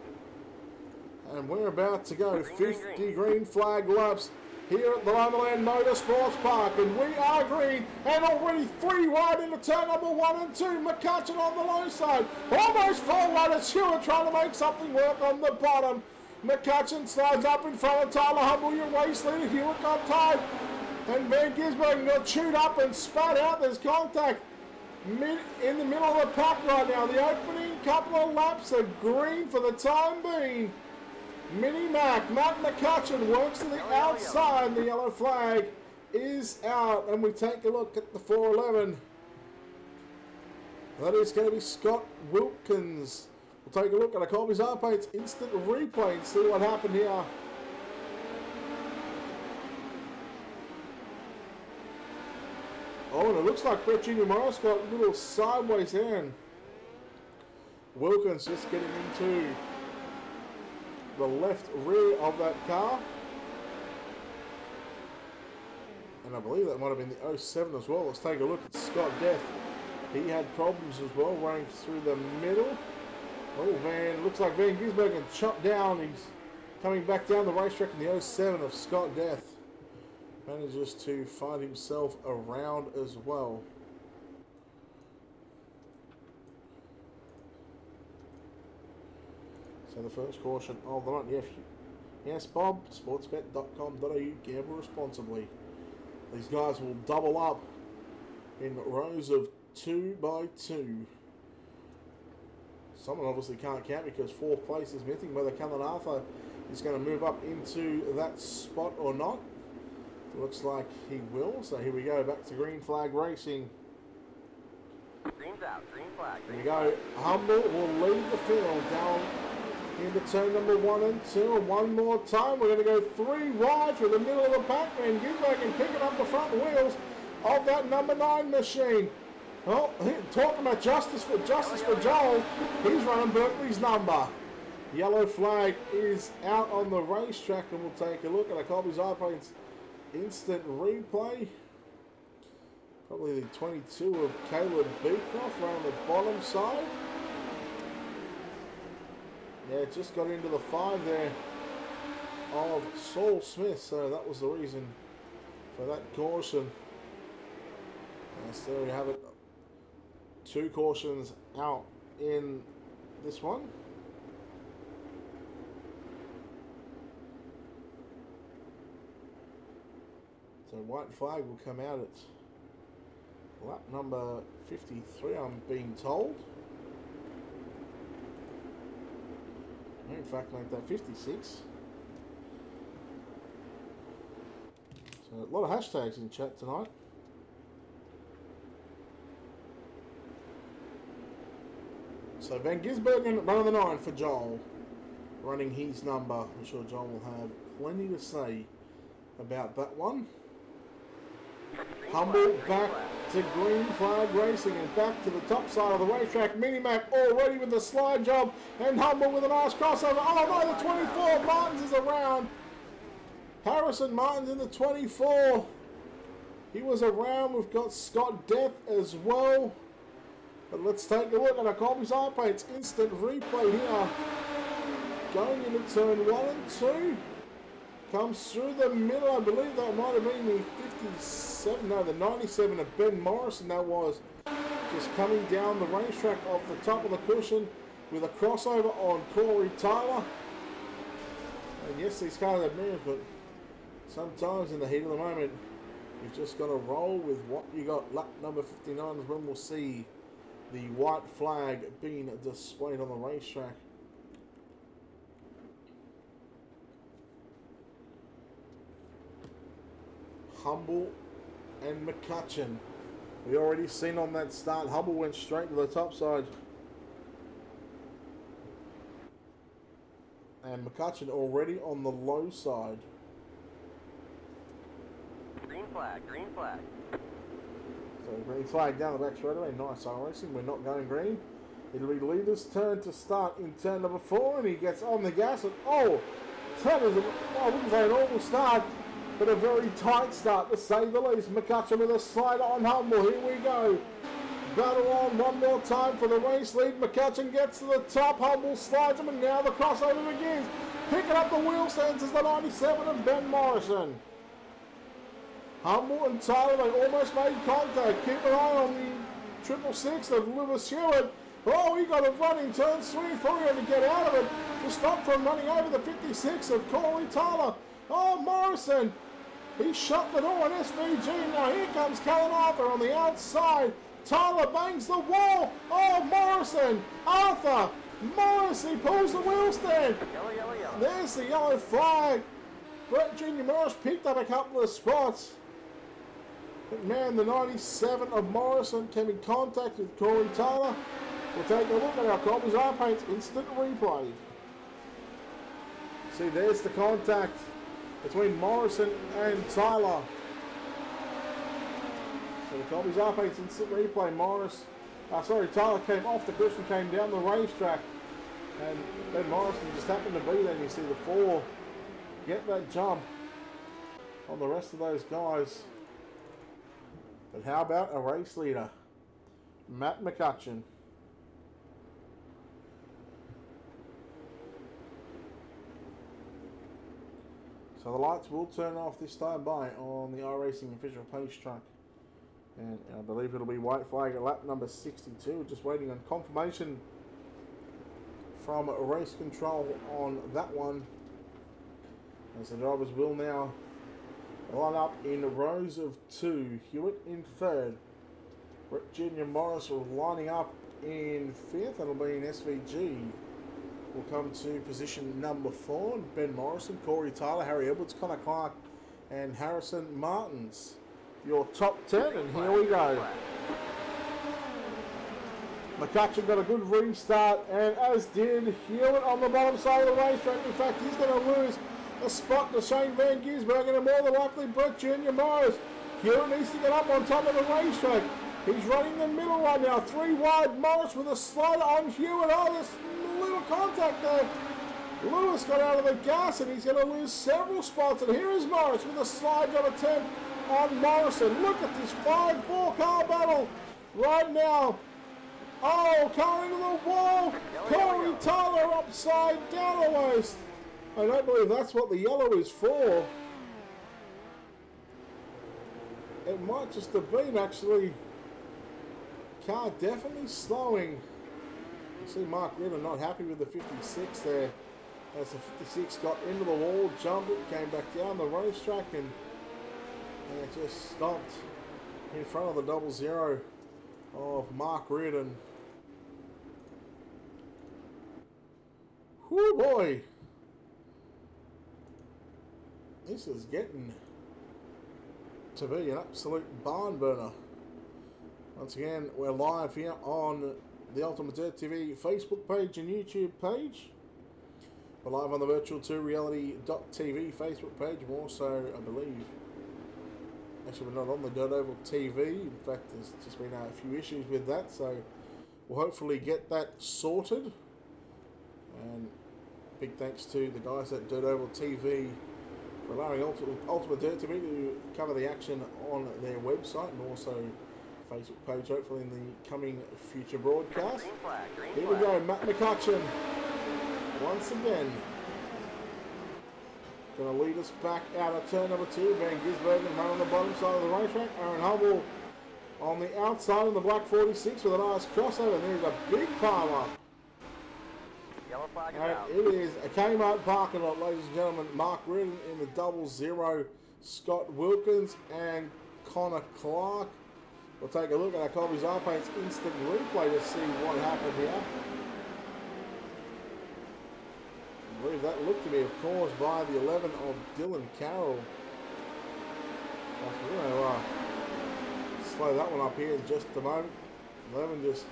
And we're about to go 50 green flag laps here at the Limaland Motorsports Park, and we are green, and already 3 wide into turn number 1 and 2. McCutcheon on the low side, almost 4 wide. It's Hewitt trying to make something work on the bottom. McCutcheon slides up in front of Tyler Humble, your race leader. Hewitt got tied, and Van Gisbergen got chewed up and spat out. There's contact in the middle of the pack right now. The opening couple of laps are green for the time being. Mini-Mac, Matt McCutcheon works to the outside. The yellow flag is out, and we take a look at the 411. That is going to be Scott Wilkins. We'll take a look at a Colby's Arpate's instant replay and see what happened here. Oh, and it looks like Brett Jr. Morris got a little sideways there, and Wilkins just getting into the left rear of that car. And I believe that might have been the 07 as well. Let's take a look at Scott Death. He had problems as well running through the middle. Oh, looks like Van Gisbergen chopped down. He's coming back down the racetrack in the 07 of Scott Death. Manages to find himself around as well. So the first caution of the night. Yes, Bob, sportsbet.com.au, gamble responsibly. These guys will double up in rows of 2 by 2. Someone obviously can't count because 4th place is missing. Whether Callan Arthur is going to move up into that spot or not. Looks like he will. So here we go, back to green flag racing.
Green's out, green flag.
Here we go. Humble will lead the field down into turn number 1 and 2. And one more time, we're going to go 3 wide through the middle of the pack. And Gisbergen picking up the front wheels of that number 9 machine. Well, talking about justice for Joel, he's running Berkeley's number. Yellow flag is out on the racetrack, and we'll take a look at a Colby's iPlane's instant replay. Probably the 22 of Caleb Beecroft around the bottom side. Yeah, just got into the 5 there of Saul Smith, so that was the reason for that caution. So there we have it. 2 cautions out in this one. So white flag will come out at lap number 53, I'm being told. In fact, make that 56. So a lot of hashtags in chat tonight. So Van Gisbergen running the 9 for Joel, running his number. I'm sure Joel will have plenty to say about that one. Humble back to green flag racing and back to the top side of the racetrack. Mini-Mac already with the slide job, and Humble with a nice crossover. Oh no, the 24, Martins is around. Harrison Martins in the 24. He was around. We've got Scott Death as well. But let's take a look at our Colby's iPlate's instant replay here. Going into turn 1 and 2. Comes through the middle. I believe that might have been the 57, no, the 97 of Ben Morrison. That was just coming down the racetrack off the top of the cushion with a crossover on Corey Tyler. And yes, these cars have moved, but sometimes in the heat of the moment, you've just got to roll with what you got. Lap number 59 is when we'll see the white flag being displayed on the racetrack. Humble and McCutcheon. We already seen on that start, Humble went straight to the top side. And McCutcheon already on the low side.
Green flag, green flag.
So green flag down the back straightaway. Nice racing. We're not going green. It'll be leader's turn to start in turn number 4, and he gets on the gas. And oh, that is I wouldn't say an awful start, but a very tight start to say the least. McCutcheon with a slider on Humble. Here we go. Battle on one more time for the race lead. McCutcheon gets to the top. Humble slides him, and now the crossover begins. Picking up the wheel stands is the 97 of Ben Morrison. Humble and Tyler, they almost made contact. Keep an eye on the 666 of Lewis Hewitt. Oh, he got a run in turn 3, probably going to get out of it to stop from running over the 56 of Corey Tyler. Oh, Morrison, he shut the door on SVG. Now here comes Callan Arthur on the outside. Tyler bangs the wall. Oh, Morrison, Arthur, Morris, he pulls the wheel stand.
Yellow, yellow, yellow.
There's the yellow flag. Brett Jr. Morris picked up a couple of spots. But man, the 97 of Morrison came in contact with Corey Tyler. We'll take a look at our Colby's Eye Paint's instant replay. See, there's the contact between Morrison and Tyler. So the Colby's Eye Paint's instant replay. Tyler came off the cushion, came down the racetrack, and Ben Morrison just happened to be there. And you see the 4 get that jump on the rest of those guys. But how about a race leader? Matt McCutcheon. So the lights will turn off this time by on the iRacing official page track. And I believe it'll be white flag at lap number 62. Just waiting on confirmation from race control on that one. As the drivers will now line up in rows of 2. Hewitt in 3rd. Brett Jr. Morris will lining up in 5th. That'll be in SVG. Will come to position number 4. Ben Morrison, Corey Tyler, Harry Edwards, Connor Clark, and Harrison Martins. Your top 10, and here we go. McCutcheon got a good restart, and as did Hewitt on the bottom side of the racetrack. In fact, he's going to lose a spot to Shane Van Gisbergen, and more than likely Brett Jr. Morris. Hewitt needs to get up on top of the racetrack. He's running the middle right now. 3 wide. Morris with a slider on Hewitt. Oh, there's a little contact there. Lewis got out of the gas, and he's going to lose several spots. And here is Morris with a slide job attempt on Morrison. Look at this 5-4 car battle right now. Oh, coming to the wall. Corey Tyler upside down almost. I don't believe that's what the yellow is for. It might just have been actually. Car definitely slowing. You see Mark Ritter not happy with the 56 there. As the 56 got into the wall, jumped it, came back down the racetrack, and it just stopped in front of the 00 of Mark Reardon. Whoo boy! This is getting to be an absolute barn burner. Once again, we're live here on the Ultimate Dirt TV Facebook page and YouTube page. We're live on the virtual2reality.tv Facebook page. We're also, I believe, actually we're not on the Dirt Oval TV. In fact, there's just been a few issues with that, so we'll hopefully get that sorted. And big thanks to the guys at Dirt Oval TV for allowing Ultimate Dirt TV to cover the action on their website and also Facebook page, hopefully in the coming future broadcast. Here we go, Matt McCutcheon once again Going to lead us back out of turn number 2. Van Gisbergen right on the bottom side of the racetrack. Aaron Humble on the outside in the black 46 with a nice crossover. And there's a big pile up.
Yellow flag is
And
out.
it is a Kmart parking lot, ladies and gentlemen. Mark Redden in the 00. Scott Wilkins and Connor Clark. We'll take a look at our Colby's iPaint's instant replay to see what happened here. I believe that looked to be, of course, by the 11 of Dylan Carroll. We're going to slow that one up here in just a moment. 11 just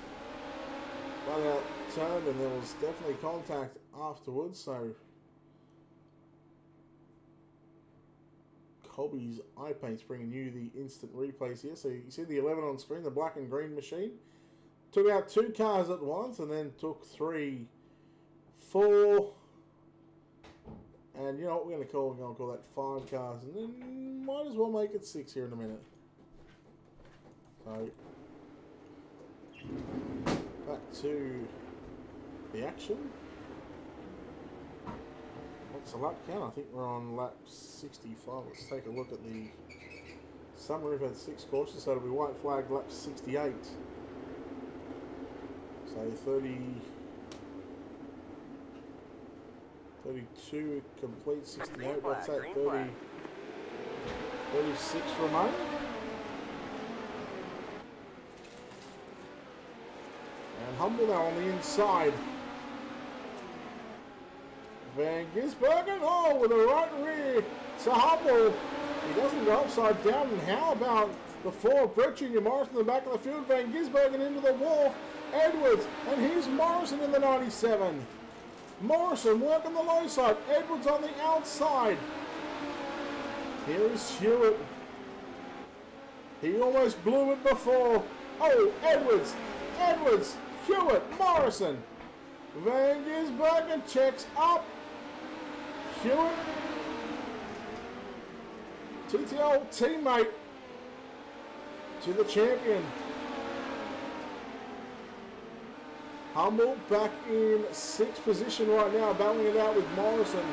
flat out turned, and there was definitely contact afterwards, so Colby's iPaint's bringing you the instant replays here. So you see the 11 on screen, the black and green machine. Took out 2 cars at once and then took 3, 4. And you know what we're going to call? We're going to call that 5 cars. And then might as well make it 6 here in a minute. So back to the action. What's the lap count? I think we're on lap 65. Let's take a look at the summary. We've had 6 cautions, so it'll be white flag lap 68. So 32 complete, 68. What's that? 36 remain. And Humble now on the inside. Van Gisbergen, with a right rear to Humble. He doesn't go upside down. And how about the 4 of Brett Jr. Morrison in the back of the field? Van Gisbergen into the wall. Edwards, and here's Morrison in the 97. Morrison working the low side. Edwards on the outside. Here is Hewitt. He almost blew it before. Oh, Edwards, Hewitt, Morrison. Van Gisbergen checks up. Hewitt, TTL teammate to the champion. Humble back in 6th position right now, battling it out with Morrison.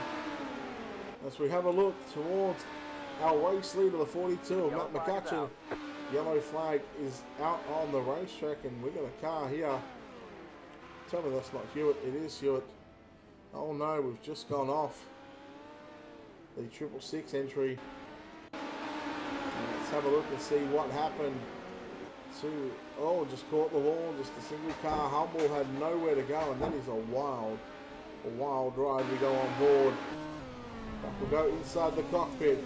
As we have a look towards our race leader, the 42 of Matt McCutcheon. Yellow flag is out on the racetrack, and we've got a car here. Tell me that's not Hewitt. It is Hewitt. Oh no, we've just gone off the 666 entry. Let's have a look and see what happened to, just caught the wall, just a single car. Humble had nowhere to go, and that is a wild ride. We go on board. We'll go inside the cockpit.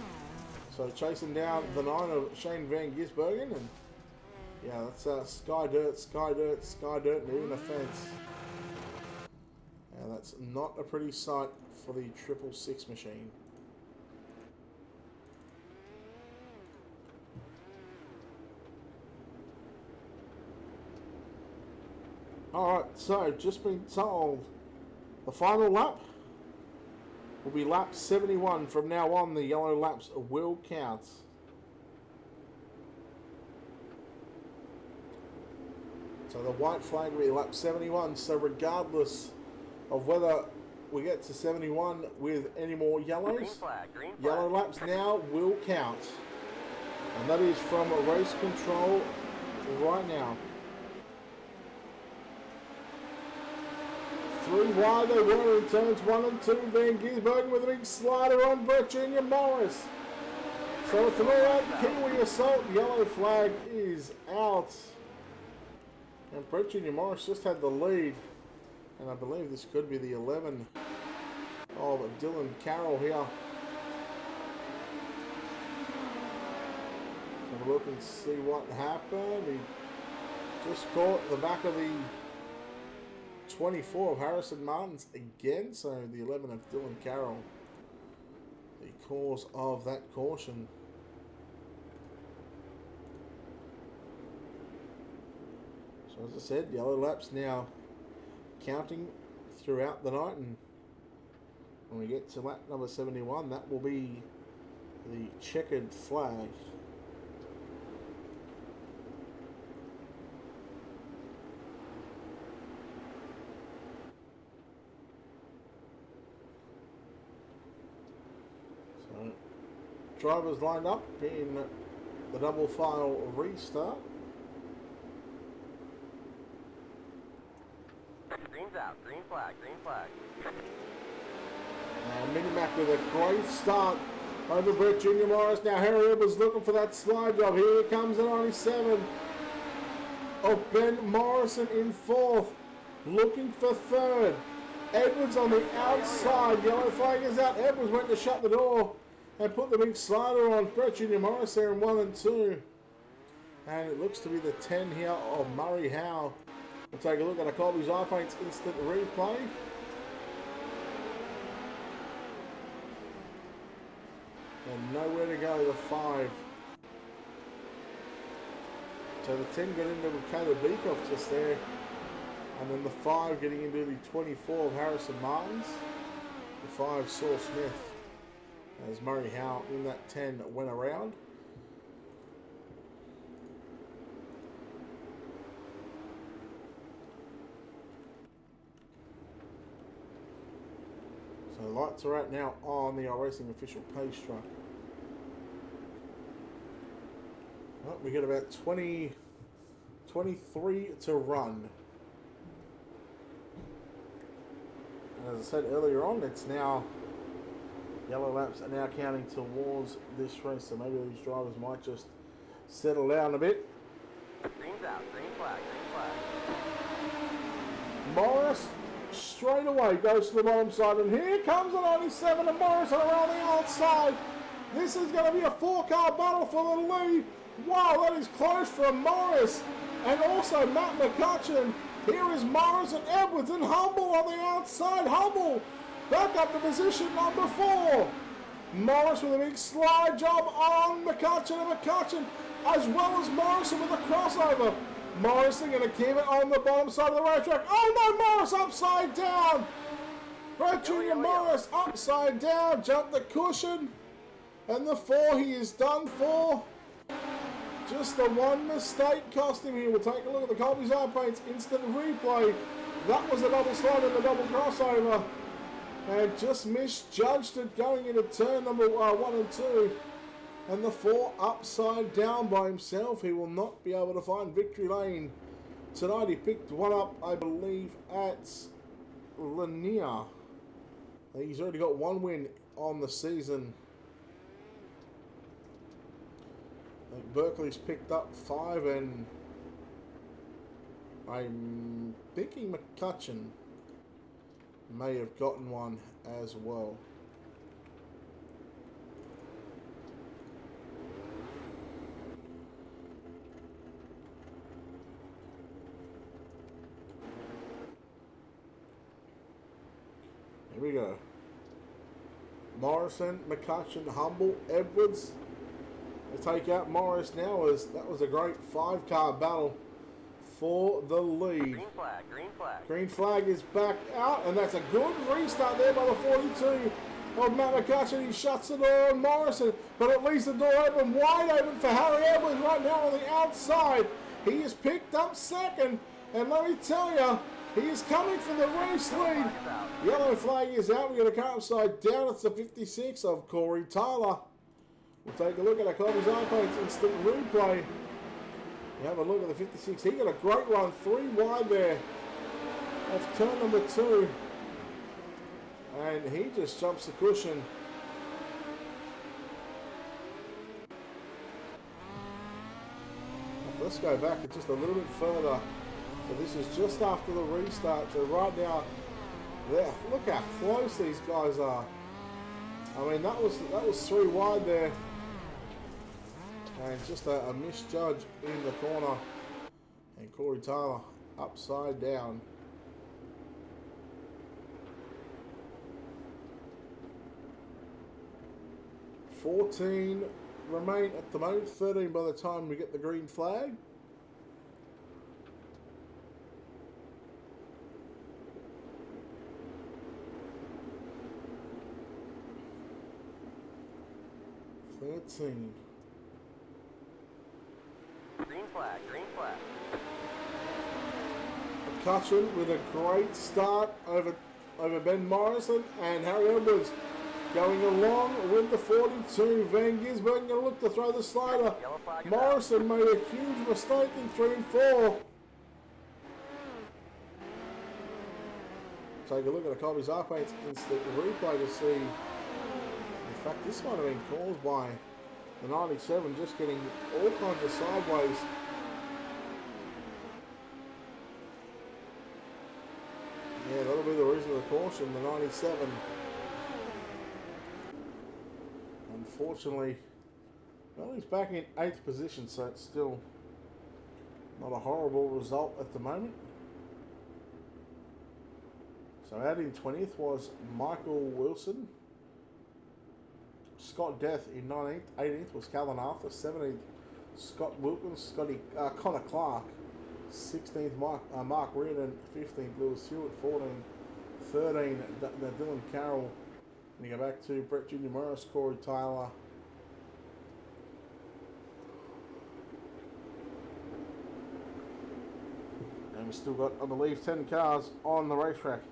So chasing down the 9 of Shane Van Gisbergen, and yeah, that's Sky Dirt, and even a fence. And that's not a pretty sight for the 666 machine. Alright, so just been told the final lap will be lap 71. From now on, the yellow laps will count. So the white flag will be lap 71. So regardless of whether we get to 71 with any more yellows,
Green flag.
yellow laps now will count. And that is from race control right now. 3 wide they were in turns 1 and 2. Van Gisbergen with a big slider on Brett Jr. Morris. So it's an all-out Kiwi assault. Yellow flag is out. And Brett Jr. Morris just had the lead. And I believe this could be the 11 of Dylan Carroll here. Have a look and see what happened. He just caught the back of the 24 of Harrison Martins again, so the 11 of Dylan Carroll, the cause of that caution. So as I said, yellow laps now counting throughout the night, and when we get to lap number 71, that will be the checkered flag. drivers lined up in the double file restart.
Green's out. Green flag. Green flag.
And Minimac with a great start over Brett Junior Morris. Now Harry Edwards looking for that slide job. Here comes the 97 of Ben Morrison in fourth. Looking for third. Edwards on the outside. Yellow flag is out. Edwards went to shut the door and put the big slider on. Brett Junior Morris there in 1 and 2. And it looks to be the 10 here of Murray Howe. We'll take a look at a Colby's eye paints instant replay. And nowhere to go, the 5. So the 10 got into Caleb Beekoff just there. And then the 5 getting into the 24 of Harrison Martins. The 5, Saul Smith. As Murray Howe in that 10 went around. So the lights are out now on the iRacing official page truck. Well, we got about 23 to run. And as I said earlier on, it's now yellow laps are now counting towards this race, so maybe these drivers might just settle down a bit.
Green's out. Green flag. Green flag.
Morris straight away goes to the bottom side, and here comes the 97 of Morris around the outside. This is going to be a 4-car battle for the lead. Wow, that is close from Morris and also Matt McCutcheon. Here is Morris and Edwards and Humble on the outside. Humble back up to position number 4. Morris with a big slide job on McCutcheon, and McCutcheon as well as Morrison with a crossover. Morrison going to keep it on the bottom side of the racetrack. Oh no, Morris upside down. Brett Junior Morris upside down, jumped the cushion. And the 4 he is done for. Just the one mistake cost him here. We'll take a look at the Colby's eye paints instant replay. That was a double slide and the double crossover. And just misjudged it going into turn number 1 and 2. And the 4 upside down by himself. He will not be able to find victory lane tonight. He picked one up, I believe, at Lanier. He's already got 1 win on the season. I think Berkeley's picked up 5, and I'm thinking McCutcheon may have gotten 1 as well. Here we go. Morrison, McCutcheon, Humble, Edwards. They take out Morris now, as that was a great 5-car battle for the lead.
Green flag. Green flag.
Green flag is back out, and that's a good restart there by the 42 of Matt McCutcheon. He shuts the door on Morrison, but at least the door open wide open for Harry Edwards right now on the outside. He is picked up second, and let me tell you, he is coming from the race lead. Yellow flag is out. We're going to car upside down. It's the 56 of Corey Tyler. We'll take a look at our Colby's eye paints instant replay. You have a look at the 56. He got a great run, 3 wide there off turn number 2. And he just jumps the cushion. Let's go back just a little bit further. So this is just after the restart. So right now, there, look how close these guys are. I mean, that was 3 wide there. And just a misjudge in the corner. And Corey Tyler upside down. $14 remain at the moment. 13 by the time we get the green flag.
Green flag. Green flag.
McCutcheon with a great start over Ben Morrison, and Harry Edwards Going along with the 42, Van Gisbergen going to look to throw the slider.
Yellow flag is
Morrison made a huge mistake in 3 and 4. Take a look at a Colby's R-Paint's instant replay to see. In fact, this might have been caused by the 97 just getting all kinds of sideways. Yeah, that'll be the reason of the caution, the 97. Unfortunately, well, he's back in 8th position, so it's still not a horrible result at the moment. So out in 20th was Michael Wilson. Scott Death in 19th. 18th was Calvin Arthur. 17th, Scott Wilkins. Connor Clark. 16th, Mark Reardon. 15th, Lewis Stewart. 14th, 13th, Dylan Carroll. And you go back to Brett Jr. Morris, Corey Tyler. And we've still got, I believe, 10 cars on the racetrack.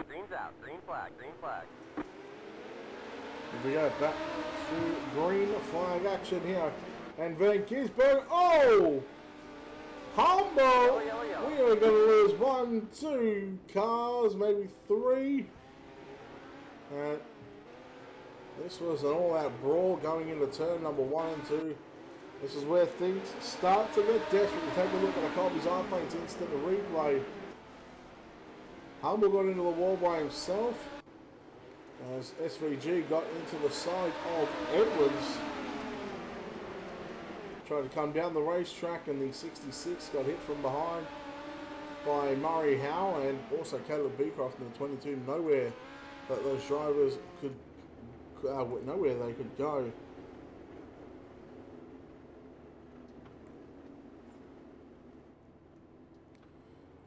Green's out. Green flag. Green flag.
Here we go, back to green flag action here. And Van Gisbergen, oh! Humble!
Yellow.
We are going to lose 1, 2 cars, maybe 3. This was an all-out brawl going into turn number 1 and 2. This is where things start to get desperate. You take a look at a Colby's R-Paint's instant replay. Humble got into the wall by himself as SVG got into the side of Edwards. Tried to come down the racetrack, and the 66 got hit from behind by Murray Howe and also Caleb Beecroft in the 22. Nowhere that those drivers could, nowhere they could go.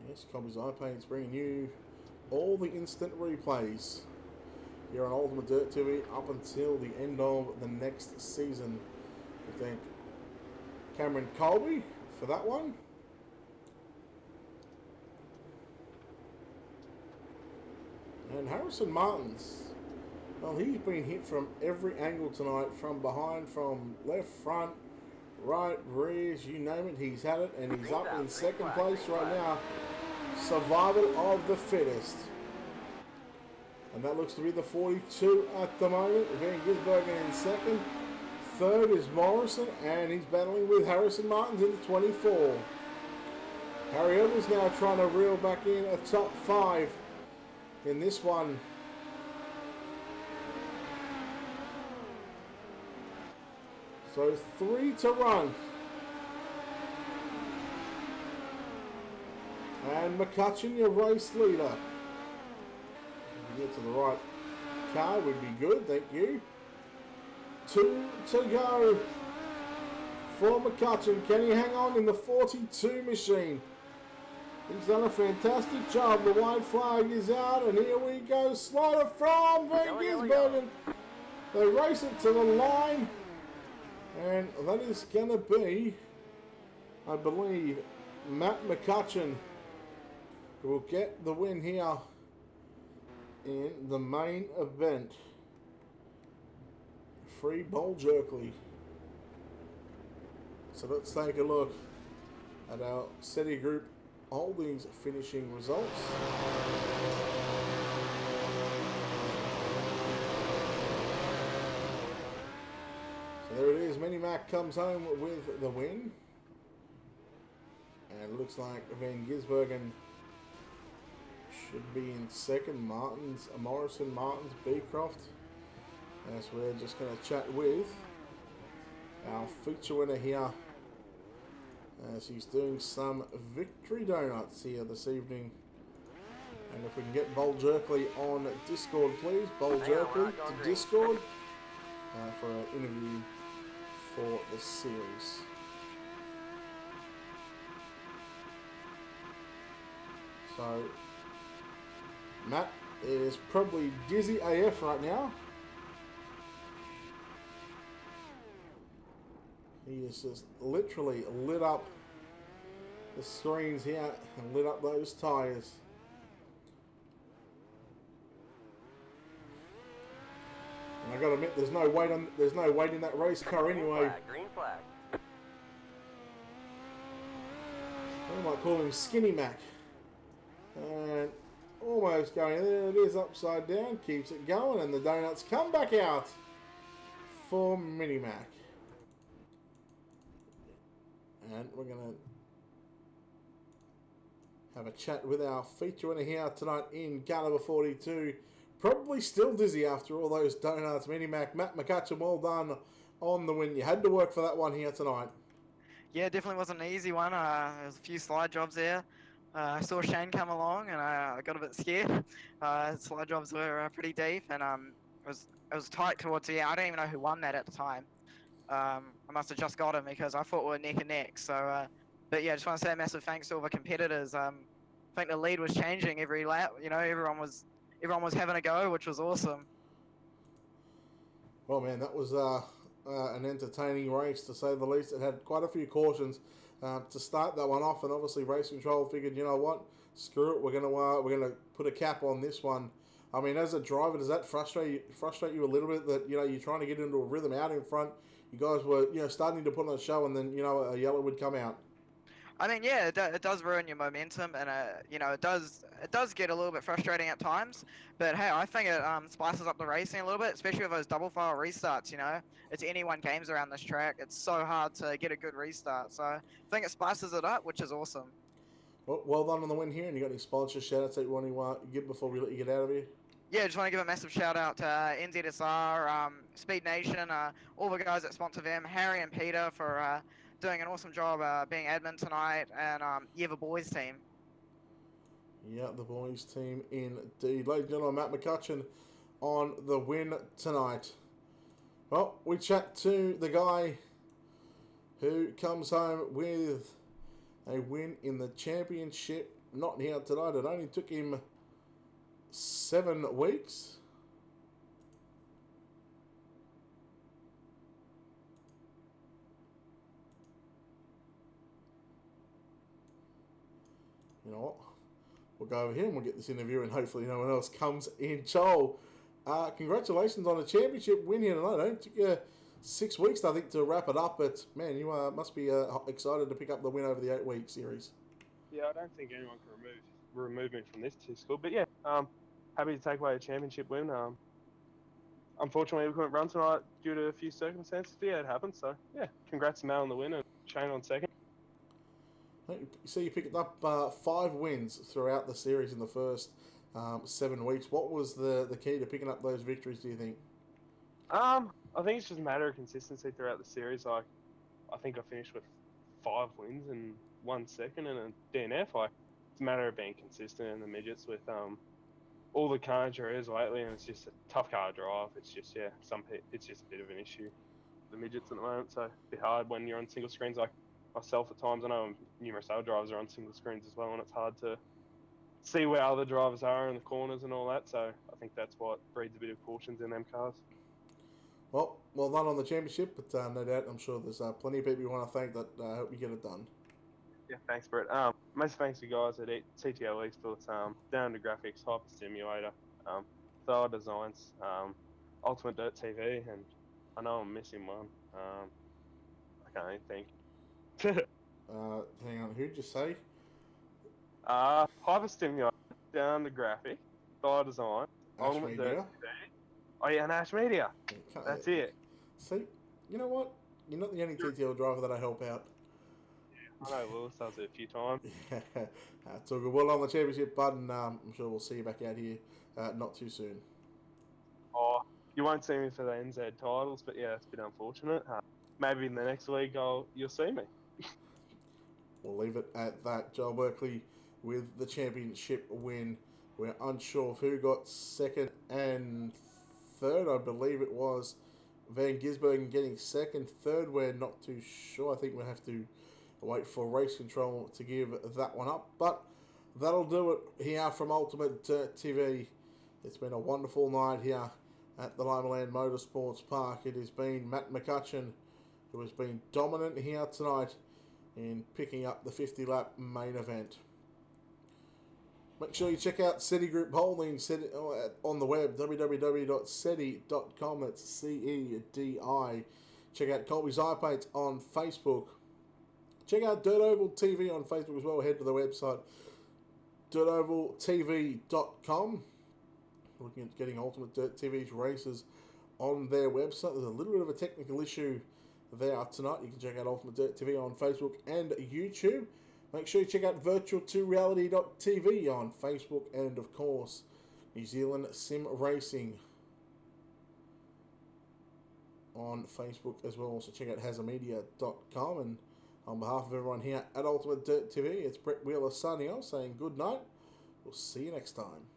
Yes, Colby's iPaint's bringing you all the instant replays here on Ultimate Dirt TV up until the end of the next season. We thank Cameron Colby for that one. And Harrison Martins, well, he's been hit from every angle tonight, from behind, from left, front, right, rears, you name it, he's had it, and he's up in second place right now. Survival of the fittest. And that looks to be the 42 at the moment. Van Gisbergen in second. Third is Morrison, and he's battling with Harrison Martins in the 24. Harry Edwards now trying to reel back in a top 5 in this one. So 3 to run. And McCutcheon, your race leader. If you get to the right car, would be good, thank you. 2 to go for McCutcheon. Can he hang on in the 42 machine? He's done a fantastic job. The white flag is out, and here we go. Slider from Van Gisbergen. They race it to the line, and that is going to be, I believe, Matt McCutcheon, who will get the win here in the main event. Free Bowl Jerkley. So let's take a look at our SETI Group Holdings finishing results. So there it is. Minimac comes home with the win. And it looks like Van Gisbergen should be in second. Morrison, Martins, Beecroft. As we're just going to chat with our feature winner here, as he's doing some victory donuts here this evening. And if we can get Bowl Jerkley on Discord, please. Bowl Jerkley to Discord for an interview for the series. So Matt is probably dizzy AF right now. He has just literally lit up the screens here and lit up those tyres. I got to admit, there's no weight in that race car anyway.
Green flag.
I might call him Skinny Mac. And almost going, there it is, upside down, keeps it going, and the donuts come back out for Mini Mac. And we're going to have a chat with our feature winner here tonight in car number 42. Probably still dizzy after all those donuts, Mini Mac. Matt McCutcheon, well done on the win. You had to work for that one here tonight.
Yeah, definitely wasn't an easy one. There was a few slide jobs there. I saw Shane come along, and I got a bit scared. Slide jobs were pretty deep, and it was tight towards the end. I don't even know who won that at the time. I must have just got him because I thought we were neck and neck. So, but yeah, just want to say a massive thanks to all the competitors. I think the lead was changing every lap. You know, everyone was having a go, which was awesome.
Well, man, that was an entertaining race, to say the least. It had quite a few cautions to start that one off, and obviously Race Control figured, you know what, screw it, we're gonna put a cap on this one. I mean, as a driver, does that frustrate you a little bit that, you know, you're trying to get into a rhythm out in front? You guys were, you know, starting to put on a show, and then, you know, a yellow would come out.
I mean, yeah, it does ruin your momentum, and you know, it does get a little bit frustrating at times. But hey, I think it spices up the racing a little bit, especially with those double file restarts. You know, it's anyone games around this track. It's so hard to get a good restart. So I think it spices it up, which is awesome.
Well done on the win here. And you got any sponsor shout outs that you want to give before we let you get out of here?
Yeah, just want to give a massive shout out to NZSR, Speed Nation, all the guys that sponsor them, Harry and Peter for doing an awesome job being admin tonight, and yeah, the boys team.
Yeah, the boys team indeed. Ladies and gentlemen, Matt McCutcheon on the win tonight. Well, we chat to the guy who comes home with a win in the championship. Not here tonight. It only took him 7 weeks. You know what? We'll go over here and we'll get this interview, and hopefully no one else comes in. Joel, congratulations on a championship win here tonight. It took you 6 weeks, I think, to wrap it up, but man, you must be excited to pick up the win over the 8-week series.
Yeah, I don't think anyone can remove me from this too school, but yeah, happy to take away a championship win. Unfortunately, we couldn't run tonight due to a few circumstances, but yeah, it happened. So yeah, congrats to Matt on the win and Shane on second.
So you picked up 5 wins throughout the series in the first 7 weeks. What was the key to picking up those victories, do you think?
I think it's just a matter of consistency throughout the series. Like, I think I finished with 5 wins and 1 second and a DNF. It's a matter of being consistent in the midgets with all the carnage there is lately, and it's just a tough car to drive. It's just, yeah, it's just a bit of an issue, the midgets at the moment. So it's a bit hard when you're on single screens like myself at times. I know numerous other drivers are on single screens as well, and it's hard to see where other drivers are in the corners and all that. So I think that's what breeds a bit of cautions in them cars.
Well done on the championship, but no doubt I'm sure there's plenty of people you want to thank that help you get it done.
Yeah, thanks, Brett. Most thanks to guys at CTL East, Down to Graphics, Hyper Stimulator, Thor Designs, Ultimate Dirt TV, and I know I'm missing one. I can't even think.
Hang on, who'd you say?
Hyper Stimulator, Down to Graphics, Thor Design, Ultimate Dirt TV. Oh yeah, and Ash Media. That's it.
See, you know what? You're not the only TTL driver that I help out.
I know Lewis does it a few times.
Yeah, it's all good. Well on the championship, bud, and I'm sure we'll see you back out here not too soon.
Oh, you won't see me for the NZ titles, but yeah, it's a bit unfortunate. Maybe in the next week you'll see me.
We'll leave it at that. Joel Berkeley with the championship win. We're unsure of who got second and third. I believe it was Van Gisbergen getting second. Third, we're not too sure. I think we'll have to wait for Race Control to give that one up. But that'll do it here from Ultimate TV. It's been a wonderful night here at the Limaland Motorsports Park. It has been Matt McCutcheon who has been dominant here tonight in picking up the 50-lap main event. Make sure you check out SETI Group Holdings on the web, www.seti.com. It's CEDI. Check out Colby's Eye Paints on Facebook. Check out Dirt Oval TV on Facebook as well. Head to the website, dirtovaltv.com. Looking at getting Ultimate Dirt TV's races on their website. There's a little bit of a technical issue there tonight. You can check out Ultimate Dirt TV on Facebook and YouTube. Make sure you check out virtual2reality.tv on Facebook and, of course, New Zealand Sim Racing on Facebook as well. Also check out hazardmedia.com. And on behalf of everyone here at Ultimate Dirt TV, it's Brett Wheeler signing off, saying good night. We'll see you next time.